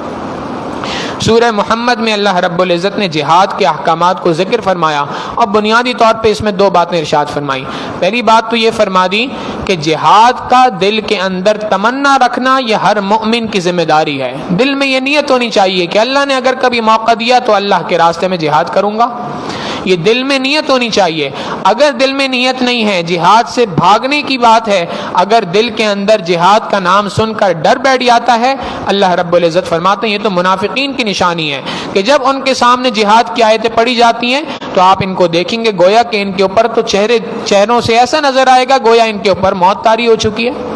سورہ محمد میں اللہ رب العزت نے جہاد کے احکامات کو ذکر فرمایا، اور بنیادی طور پہ اس میں 2 باتیں ارشاد فرمائی۔ پہلی بات تو یہ فرما دی کہ جہاد کا دل کے اندر تمنا رکھنا یہ ہر مومن کی ذمہ داری ہے۔ دل میں یہ نیت ہونی چاہیے کہ اللہ نے اگر کبھی موقع دیا تو اللہ کے راستے میں جہاد کروں گا۔ یہ دل میں نیت ہونی چاہیے. اگر دل میں نیت نہیں ہے، جہاد سے بھاگنے کی بات ہے، اگر دل کے اندر جہاد کا نام سن کر ڈر بیٹھ جاتا ہے، اللہ رب العزت فرماتے ہیں یہ تو منافقین کی نشانی ہے کہ جب ان کے سامنے جہاد کی آیتیں پڑھی جاتی ہیں تو آپ ان کو دیکھیں گے گویا کہ ان کے اوپر تو چہروں سے ایسا نظر آئے گا گویا ان کے اوپر موت طاری ہو چکی ہے.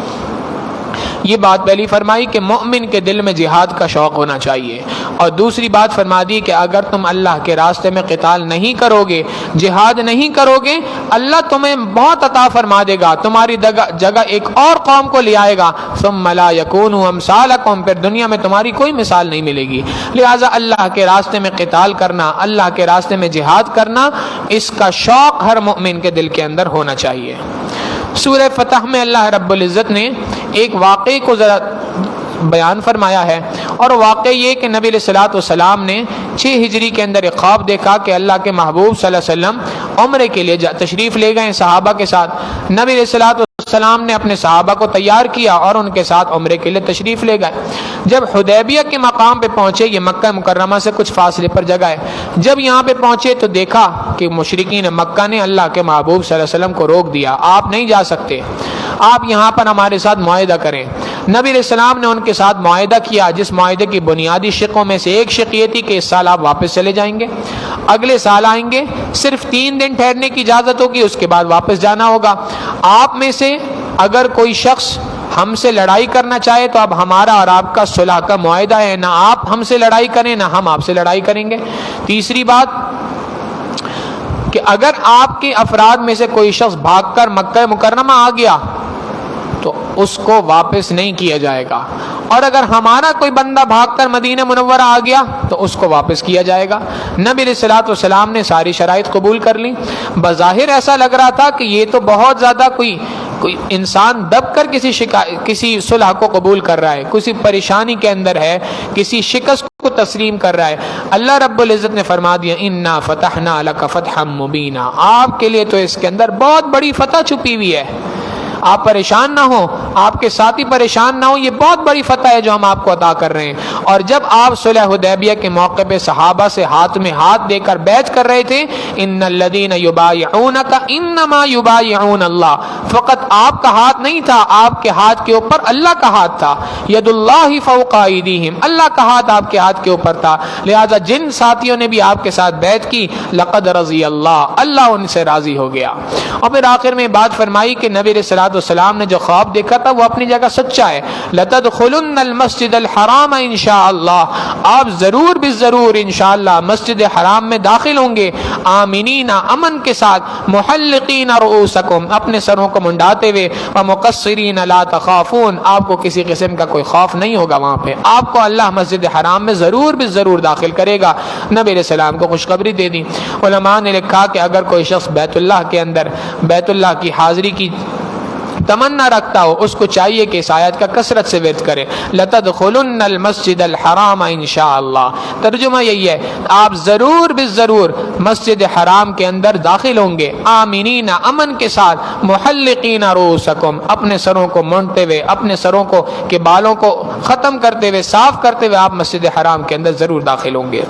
یہ بات پہلی فرمائی کہ مومن کے دل میں جہاد کا شوق ہونا چاہیے. اور دوسری بات فرما دی کہ اگر تم اللہ کے راستے میں قتال نہیں کرو گے، جہاد نہیں کرو گے، اللہ تمہیں بہت عطا فرما دے گا، تمہاری جگہ ایک اور قوم کو لے آئے گا. ثم لا يكونوا امثالكم، پھر دنیا میں تمہاری کوئی مثال نہیں ملے گی. لہٰذا اللہ کے راستے میں قتال کرنا، اللہ کے راستے میں جہاد کرنا، اس کا شوق ہر مومن کے دل کے اندر ہونا چاہیے. سورہ فتح میں اللہ رب العزت نے ایک واقعے کو ذرا بیان فرمایا ہے، اور واقعہ یہ کہ نبی علیہ الصلوۃ والسلام نے 6 ہجری کے اندر ایک خواب دیکھا کہ اللہ کے محبوب صلی اللہ علیہ وسلم عمرے کے لیے تشریف لے گئے صحابہ کے ساتھ. نبی علیہ الصلوۃ والسلام نے اپنے صحابہ کو تیار کیا اور ان کے ساتھ عمرے کے لیے تشریف لے گئے. جب حدیبیہ کے مقام پہ پہنچے، یہ مکہ مکرمہ سے کچھ فاصلے پر جگہ ہے، جب یہاں پہ پہنچے تو دیکھا کہ مشرکین مکہ نے اللہ کے محبوب صلی اللہ علیہ وسلم کو روک دیا. آپ نہیں جا سکتے، آپ یہاں پر ہمارے ساتھ معاہدہ کریں. نبی علیہ السلام نے ان کے ساتھ معاہدہ کیا، جس معاہدے کی بنیادی شقوں میں سے ایک شق یہ تھی کہ اس سال آپ واپس چلے جائیں گے، اگلے سال آئیں گے، صرف 3 دن ٹھہرنے کی اجازت ہوگی، اس کے بعد واپس جانا ہوگا. آپ میں سے اگر کوئی شخص ہم سے لڑائی کرنا چاہے تو اب ہمارا اور آپ کا صلح کا معاہدہ ہے، نہ آپ ہم سے لڑائی کریں نہ ہم آپ سے لڑائی کریں گے. تیسری بات کہ اگر آپ کے افراد میں سے کوئی شخص بھاگ کر مکہ مکرمہ آ گیا تو اس کو واپس نہیں کیا جائے گا، اور اگر ہمارا کوئی بندہ بھاگ کر مدینہ منورہ آ گیا تو اس کو واپس کیا جائے گا. نبی علیہ الصلوۃ والسلام نے ساری شرائط قبول کر لی. بظاہر ایسا لگ رہا تھا کہ یہ تو بہت زیادہ کوئی انسان دب کر کسی صلح کو قبول کر رہا ہے، کسی پریشانی کے اندر ہے، کسی شکست کو تسلیم کر رہا ہے. اللہ رب العزت نے فرما دیا انا فتحنا لک فتحا مبینا، آپ کے لیے تو اس کے اندر بہت بڑی فتح چھپی ہوئی ہے. آپ پریشان نہ ہوں، آپ کے ساتھی پریشان نہ ہوں، یہ بہت بڑی فتح ہے جو ہم آپ کو عطا کر رہے ہیں. اور جب آپ صلح حدیبیہ کے موقع پہ صحابہ سے ہاتھ میں ہاتھ دے کر بیعت کر رہے تھے، ان الذین یبایعونک انما یبایعون اللہ، فقط آپ کا ہاتھ نہیں تھا، آپ کے ہاتھ کے اوپر اللہ کا ہاتھ تھا. ید اللہ فوق ایدیہم، اللہ کا ہاتھ آپ کے ہاتھ کے اوپر تھا. لہذا جن ساتھیوں نے بھی آپ کے ساتھ بیعت کی، لقد رضی اللہ، اللہ ان سے راضی ہو گیا. اور پھر آخر میں بات فرمائی کہ نبی علیہ السلام نے جو خواب دیکھا تھا وہ اپنی جگہ سچا ہے. لتدخلن المسجد الحرام انشاءاللہ، آپ ضرور بالضرور انشاءاللہ مسجد حرام میں داخل ہوں گے، آمنین، امن کے ساتھ، محلقین رؤوسکم، اپنے سروں کو منڈاتے ہوئے، ومقصرین لا تخافون، آپ کو کسی قسم کا کوئی خوف نہیں ہوگا. وہاں پہ آپ کو اللہ مسجد حرام میں ضرور بالضرور داخل کرے گا. نبی علیہ السلام کو خوشخبری دے دی. علماء نے لکھا کہ اگر کوئی شخص بیت اللہ کے اندر بیت اللہ کی حاضری کی تمنا رکھتا ہو، اس کو چاہیے کہ اس آیت کا کثرت سے ورد کرے، لتدخلن المسجد الحرام انشاءاللہ. ترجمہ یہی ہے، آپ ضرور بالضرور مسجد حرام کے اندر داخل ہوں گے، آمینین، امن کے ساتھ، محلقین رؤوسکم، اپنے سروں کو مونڈتے ہوئے، اپنے سروں کو کے بالوں کو ختم کرتے ہوئے، صاف کرتے ہوئے آپ مسجد حرام کے اندر ضرور داخل ہوں گے.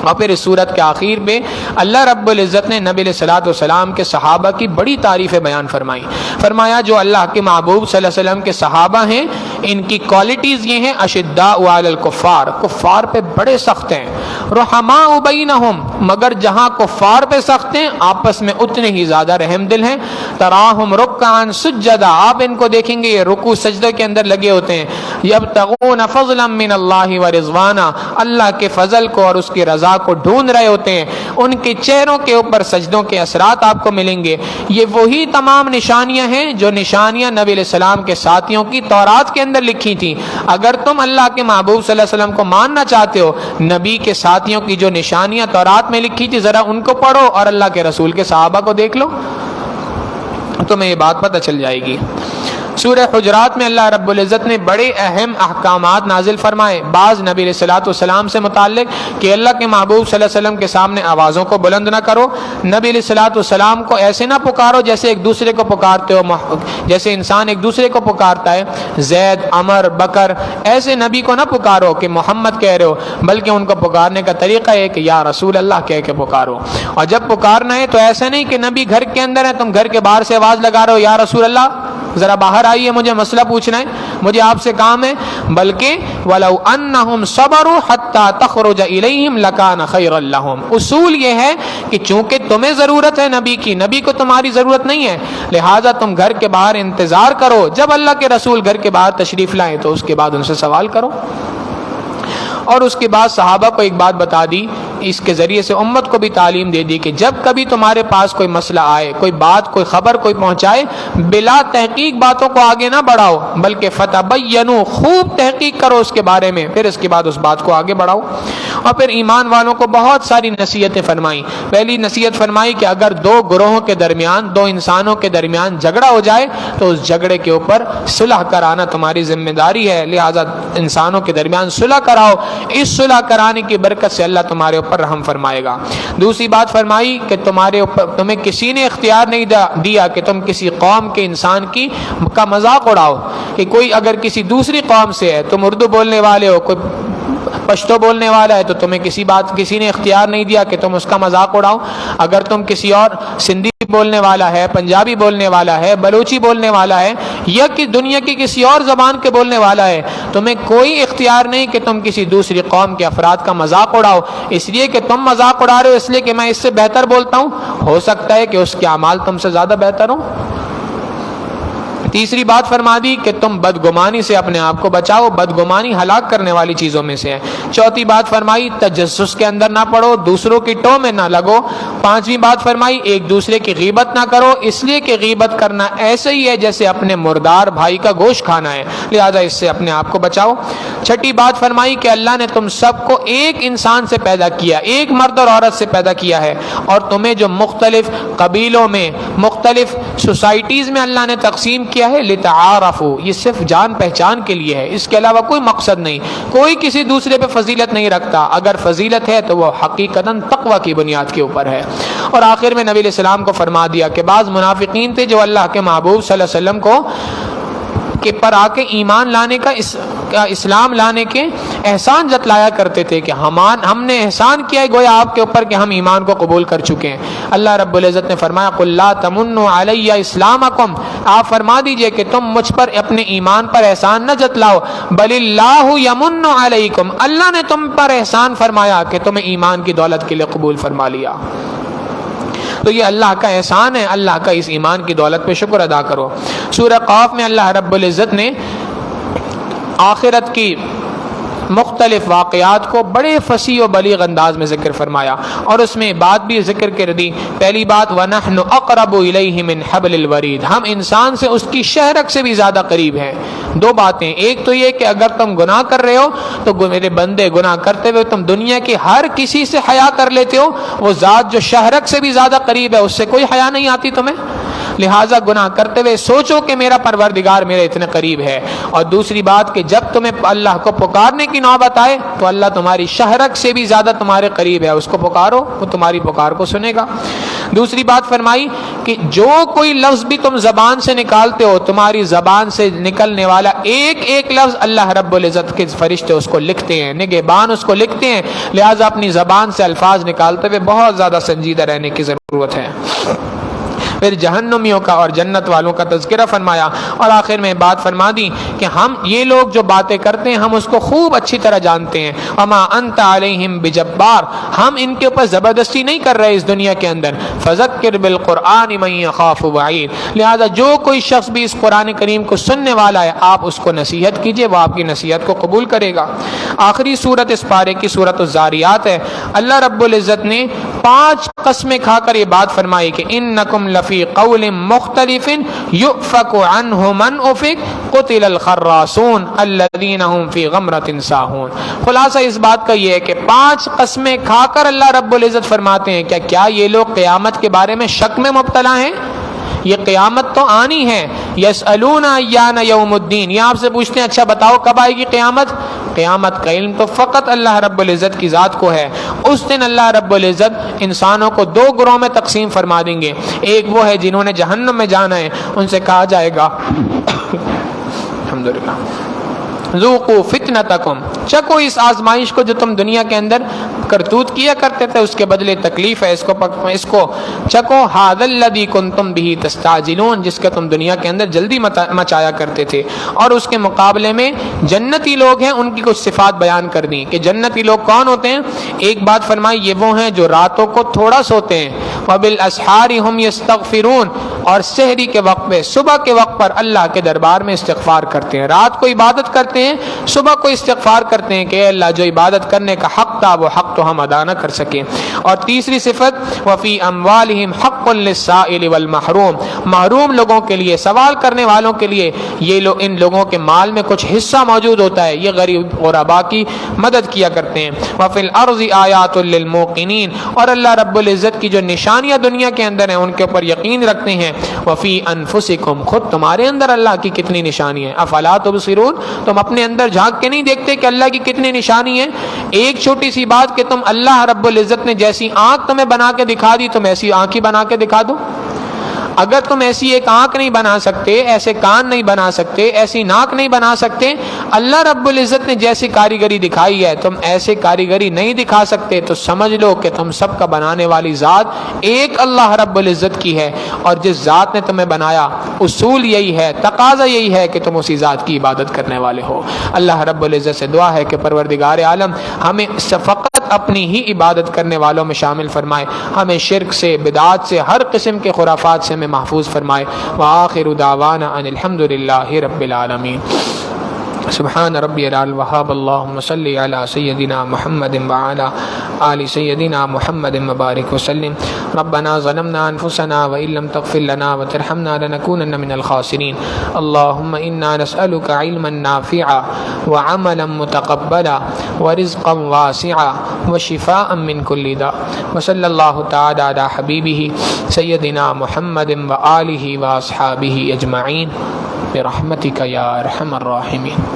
اور پھر اس صورت کے آخر میں اللہ رب العزت نے نبی علیہ الصلوۃ والسلام کے صحابہ کی بڑی تعریفیں بیان فرمائی. فرمایا جو اللہ کے محبوب صلی اللہ علیہ وسلم کے صحابہ ہیں، ان کی کوالٹیز یہ ہیں، اشداء علی الکفار، کفار پہ بڑے سخت ہیں، رحماء بینہم، مگر جہاں کفار پہ سخت ہیں آپس میں اتنے ہی زیادہ رحم دل ہیں. تراہم رکعا سجدا، آپ ان کو دیکھیں گے یہ رکوع سجدے کے اندر لگے ہوتے ہیں. یبتغون فضلا من اللہ ورضوانا، اللہ کے فضل کو اور اس کی رضا کو ڈھونڈ رہے ہوتے ہیں. ان کے چہروں کے اوپر سجدوں کے اثرات آپ کو ملیں گے. یہ وہی تمام نشانیاں ہیں جو نشانیاں نبی علیہ السلام کے ساتھیوں کی تورات کے اندر لکھی تھیں. اگر تم اللہ کے محبوب صلی اللہ علیہ وسلم کو ماننا چاہتے ہو، نبی کے ساتھیوں کی جو نشانیاں تورات میں لکھی تھی ذرا ان کو پڑھو اور اللہ کے رسول کے صحابہ کو دیکھ لو، تمہیں یہ بات پتہ چل جائے گی. سورہ حجرات میں اللہ رب العزت نے بڑے اہم احکامات نازل فرمائے، بعض نبی علیہ الصلوۃ والسلام سے متعلق کہ اللہ کے محبوب صلی اللہ علیہ وسلم کے سامنے آوازوں کو بلند نہ کرو، نبی علیہ الصلوۃ والسلام کو ایسے نہ پکارو جیسے ایک دوسرے کو پکارتے ہو، جیسے انسان ایک دوسرے کو پکارتا ہے، زید، عمر، بکر، ایسے نبی کو نہ پکارو کہ محمد کہہ رہے ہو، بلکہ ان کو پکارنے کا طریقہ ہے کہ یا رسول اللہ کہہ کے پکارو۔ اور جب پکارنا ہے تو ایسا نہیں کہ نبی گھر کے اندر ہے، تم گھر کے باہر سے آواز لگا رہے ہو یا رسول اللہ ذرا باہر آئیے، مجھے مسئلہ پوچھنا ہے، مجھے آپ سے کام ہے، بلکہ وَلَوْ أَنَّهُمْ صَبَرُوا حَتَّى تَخْرُجَ إِلَيْهِمْ لَكَانَ خَيْرًا لَهُمْ۔ اصول یہ ہے کہ چونکہ تمہیں ضرورت ہے نبی کی، نبی کو تمہاری ضرورت نہیں ہے، لہٰذا تم گھر کے باہر انتظار کرو، جب اللہ کے رسول گھر کے باہر تشریف لائیں تو اس کے بعد ان سے سوال کرو۔ اور اس کے بعد صحابہ کو ایک بات بتا دی، اس کے ذریعے سے امت کو بھی تعلیم دے دی کہ جب کبھی تمہارے پاس کوئی مسئلہ آئے، کوئی بات، کوئی خبر کوئی پہنچائے، بلا تحقیق باتوں کو آگے نہ بڑھاؤ، بلکہ فتبینوا، خوب تحقیق کرو اس کے بارے میں، پھر اس کے بعد اس بات کو آگے بڑھاؤ۔ اور پھر ایمان والوں کو بہت ساری نصیحتیں فرمائیں۔ پہلی نصیحت فرمائی کہ اگر دو گروہوں کے درمیان، دو انسانوں کے درمیان جھگڑا ہو جائے تو اس جھگڑے کے اوپر صلح کرانا تمہاری ذمہ داری ہے، لہذا انسانوں کے درمیان صلح کراؤ، اس صلح کرانے کی برکت سے اللہ تمہارے اوپر رحم فرمائے گا۔ دوسری بات فرمائی کہ تمہیں کسی نے اختیار نہیں دیا کہ تم کسی قوم کے انسان کا مذاق اڑاؤ، کہ کوئی اگر کسی دوسری قوم سے ہے، تم اردو بولنے والے ہو، کوئی پشتو بولنے والا ہے، تو تمہیں کسی نے اختیار نہیں دیا کہ تم اس کا مذاق اڑاؤ۔ اگر تم کسی اور سندھی بولنے والا ہے، پنجابی بولنے والا ہے، بلوچی بولنے والا ہے، یا کہ دنیا کی کسی اور زبان کے بولنے والا ہے، تمہیں کوئی اختیار نہیں کہ تم کسی دوسری قوم کے افراد کا مذاق اڑاؤ، اس لیے کہ تم مذاق اڑا رہے ہو اس لیے کہ میں اس سے بہتر بولتا ہوں، ہو سکتا ہے کہ اس کے اعمال تم سے زیادہ بہتر ہوں۔ تیسری بات فرما دی کہ تم بدگمانی سے اپنے آپ کو بچاؤ، بدگمانی ہلاک کرنے والی چیزوں میں سے ہے۔ چوتھی بات فرمائی تجسس کے اندر نہ پڑو، دوسروں کی ٹو میں نہ لگو۔ پانچویں بات فرمائی ایک دوسرے کی غیبت نہ کرو، اس لیے کہ غیبت کرنا ایسے ہی ہے جیسے اپنے مردار بھائی کا گوشت کھانا ہے، لہذا اس سے اپنے آپ کو بچاؤ۔ چھٹی بات فرمائی کہ اللہ نے تم سب کو ایک انسان سے پیدا کیا، ایک مرد اور عورت سے پیدا کیا ہے، اور تمہیں جو مختلف قبیلوں میں، مختلف سوسائٹیز میں اللہ نے تقسیم کیا ہے، لتعارفوا، یہ صرف جان پہچان کے لیے ہے، اس کے علاوہ کوئی مقصد نہیں۔ کوئی کسی دوسرے پہ فضیلت نہیں رکھتا، اگر فضیلت ہے تو وہ حقیقتاً تقوی کی بنیاد کے اوپر ہے۔ اور آخر میں نبی علیہ السلام کو فرما دیا کہ بعض منافقین تھے جو اللہ کے محبوب صلی اللہ علیہ وسلم کو کہ پر آ کے ایمان لانے کا، اسلام لانے کے احسان جتلایا کرتے تھے کہ ہم نے احسان کیا ہے گویا آپ کے اوپر کہ ہم ایمان کو قبول کر چکے ہیں۔ اللہ رب العزت نے فرمایا قُلْ لَا تَمُنُّوا عَلَيَّ إِسْلَامَكُمْ، آپ فرما دیجئے کہ تم مجھ پر اپنے ایمان پر احسان نہ جتلاؤ، بَلِ اللَّهُ يَمُنُّ عَلَيْكُمْ، اللہ نے تم پر احسان فرمایا کہ تمہیں ایمان کی دولت کے لیے قبول فرما لیا۔ تو یہ اللہ کا احسان ہے، اللہ کا اس ایمان کی دولت پہ شکر ادا کرو۔ سورہ قاف میں اللہ رب العزت نے آخرت کی مختلف واقعات کو بڑے فصیح و بلیغ انداز میں ذکر فرمایا، اور اس میں بات بھی ذکر کر دی۔ پہلی بات وَنَحْنُ أَقْرَبُ إِلَيْهِ مِنْ حَبْلِ الْوَرِيدِ، ہم انسان سے اس کی شہرک سے بھی زیادہ قریب ہیں۔ دو باتیں، ایک تو یہ کہ اگر تم گناہ کر رہے ہو تو میرے بندے گناہ کرتے ہوئے تم دنیا کے ہر کسی سے حیا کر لیتے ہو، وہ ذات جو شہرک سے بھی زیادہ قریب ہے اس سے کوئی حیا نہیں آتی تمہیں، لہٰذا گناہ کرتے ہوئے سوچو کہ میرا پروردگار میرے اتنے قریب ہے۔ اور دوسری بات کہ جب تمہیں اللہ کو پکارنے کی نوبت آئے تو اللہ تمہاری شہرک سے بھی زیادہ تمہارے قریب ہے، اس کو پکارو، وہ تمہاری پکار کو سنے گا۔ دوسری بات فرمائی کہ جو کوئی لفظ بھی تم زبان سے نکالتے ہو، تمہاری زبان سے نکلنے والا ایک ایک لفظ اللہ رب العزت کے فرشتے اس کو لکھتے ہیں، نگہبان اس کو لکھتے ہیں، لہٰذا اپنی زبان سے الفاظ نکالتے ہوئے بہت زیادہ سنجیدہ رہنے کی ضرورت ہے۔ پھر جہنمیوں کا اور جنت والوں کا تذکرہ فرمایا، اور آخر میں بات فرما دی کہ ہم یہ لوگ جو باتیں کرتے ہیں ہم اس کو خوب اچھی طرح جانتے ہیں۔ وما انت علیہم بجبار، ہم ان کے اوپر زبردستی نہیں کر رہے اس دنیا کے اندر۔ فذکر بالقرآن من یخاف وعید، لہذا جو کوئی شخص بھی اس قرآن کریم کو سننے والا ہے آپ اس کو نصیحت کیجئے، وہ آپ کی نصیحت کو قبول کرے گا۔ آخری صورت اس پارے کی صورت الزاریات ہے۔ اللہ رب العزت نے 5 قسمیں کھا کر یہ بات فرمائی کہ انکم لفی قول مختلف یؤفک عنہ من افک قتل الخراصون الذین هم فی غمرۃ ساہون۔ خلاصہ اس بات کا یہ ہے کہ 5 قسمیں کھا کر اللہ رب العزت فرماتے ہیں کیا یہ لوگ قیامت کے بارے میں شک میں مبتلا ہیں؟ یہ قیامت تو آنی ہے. یسألون ایان یوم الدین، یہ آپ سے پوچھتے ہیں اچھا بتاؤ کب آئے گی قیامت. قیامت کا علم تو فقط اللہ رب العزت کی ذات کو ہے. اس دن اللہ رب العزت انسانوں کو دو گروہ میں تقسیم فرما دیں گے. ایک وہ ہے جنہوں نے جہنم میں جانا ہے، ان سے کہا جائے گا الحمدللہ ذوقوا فتنتکم، چکو اس آزمائش کو جو تم دنیا کے اندر کرتوت کیا کرتے تھے اس کے بدلے تکلیف ہے، اس کو چکو. ھذا الذی کنتم بہ تستعجلون، جس کے تم دنیا کے اندر جلدی مچایا کرتے تھے. اور اس کے مقابلے میں جنتی لوگ ہیں، ان کی کچھ صفات بیان کر دی کہ جنتی لوگ کون ہوتے ہیں. ایک بات فرمائی، یہ وہ ہیں جو راتوں کو تھوڑا سوتے ہیں. وبالاسحار هم یستغفرون، اور سحری کے وقت پہ، صبح کے وقت پر اللہ کے دربار میں استغفار کرتے ہیں. رات کو عبادت کرتے ہیں، صبح کو استغفار کرتے ہیں کہ اے اللہ جو عبادت کرنے کا حق تھا وہ حق تو ہم ادا نہ کر سکیں. اور تیسری صفت وفی اموالہم حق للسائل والمحروم، محروم لوگوں کے لیے، سوال کرنے والوں کے لیے یہ لوگ، ان لوگوں کے مال میں کچھ حصہ موجود ہوتا ہے، یہ غریب غربا کی مدد کیا کرتے ہیں. وفی الارض آیات للموقنین، اور اللہ رب العزت کی جو نشانیاں دنیا کے اندر ہیں ان کے اوپر یقین رکھتے ہیں. وفی انفسکم، خود تمہارے اندر اللہ کی کتنی نشانی ہے. افلا تبصرون، تم اپنے اندر جھانک کے نہیں دیکھتے کہ اللہ کی کتنی نشانی ہے. ایک چھوٹی سی بات کہ تم اللہ رب العزت نے جیسی آنکھ تمہیں بنا کے دکھا دی، تم ایسی آنکھ ہی بنا کے دکھا دو. اگر تم ایسی ایک آنکھ نہیں بنا سکتے، ایسے کان نہیں بنا سکتے، ایسی ناک نہیں بنا سکتے، اللہ رب العزت نے جیسی کاریگری دکھائی ہے تم ایسے کاریگری نہیں دکھا سکتے، تو سمجھ لو کہ تم سب کا بنانے والی ذات ایک اللہ رب العزت کی ہے. اور جس ذات نے تمہیں بنایا اصول یہی ہے، تقاضا یہی ہے کہ تم اسی ذات کی عبادت کرنے والے ہو. اللہ رب العزت سے دعا ہے کہ پروردگار عالم ہمیں فقط اپنی ہی عبادت کرنے والوں میں شامل فرمائے، ہمیں شرک سے، بدعات سے، ہر قسم کے خرافات سے محفوظ فرمائے. وآخر دعوانا ان الحمد للہ رب العالمین. سبحان ربی الوہاب. اللہم صلی علی سیدنا محمد وعلی آل سیدنا محمد مبارک وسلم. ربنا ظلمنا انفسنا وإن لم تغفر لنا وترحمنا لنكونن من الخاسرین. اللہم انا نسألك علما نافعا وعملا متقبلا ورزقا واسعا وشفاء من كل داء. وصلی اللہ تعالی علی حبیبہ سیدنا محمد وآلہ واصحابہ اجمعین برحمتک یا ارحم الراحمین.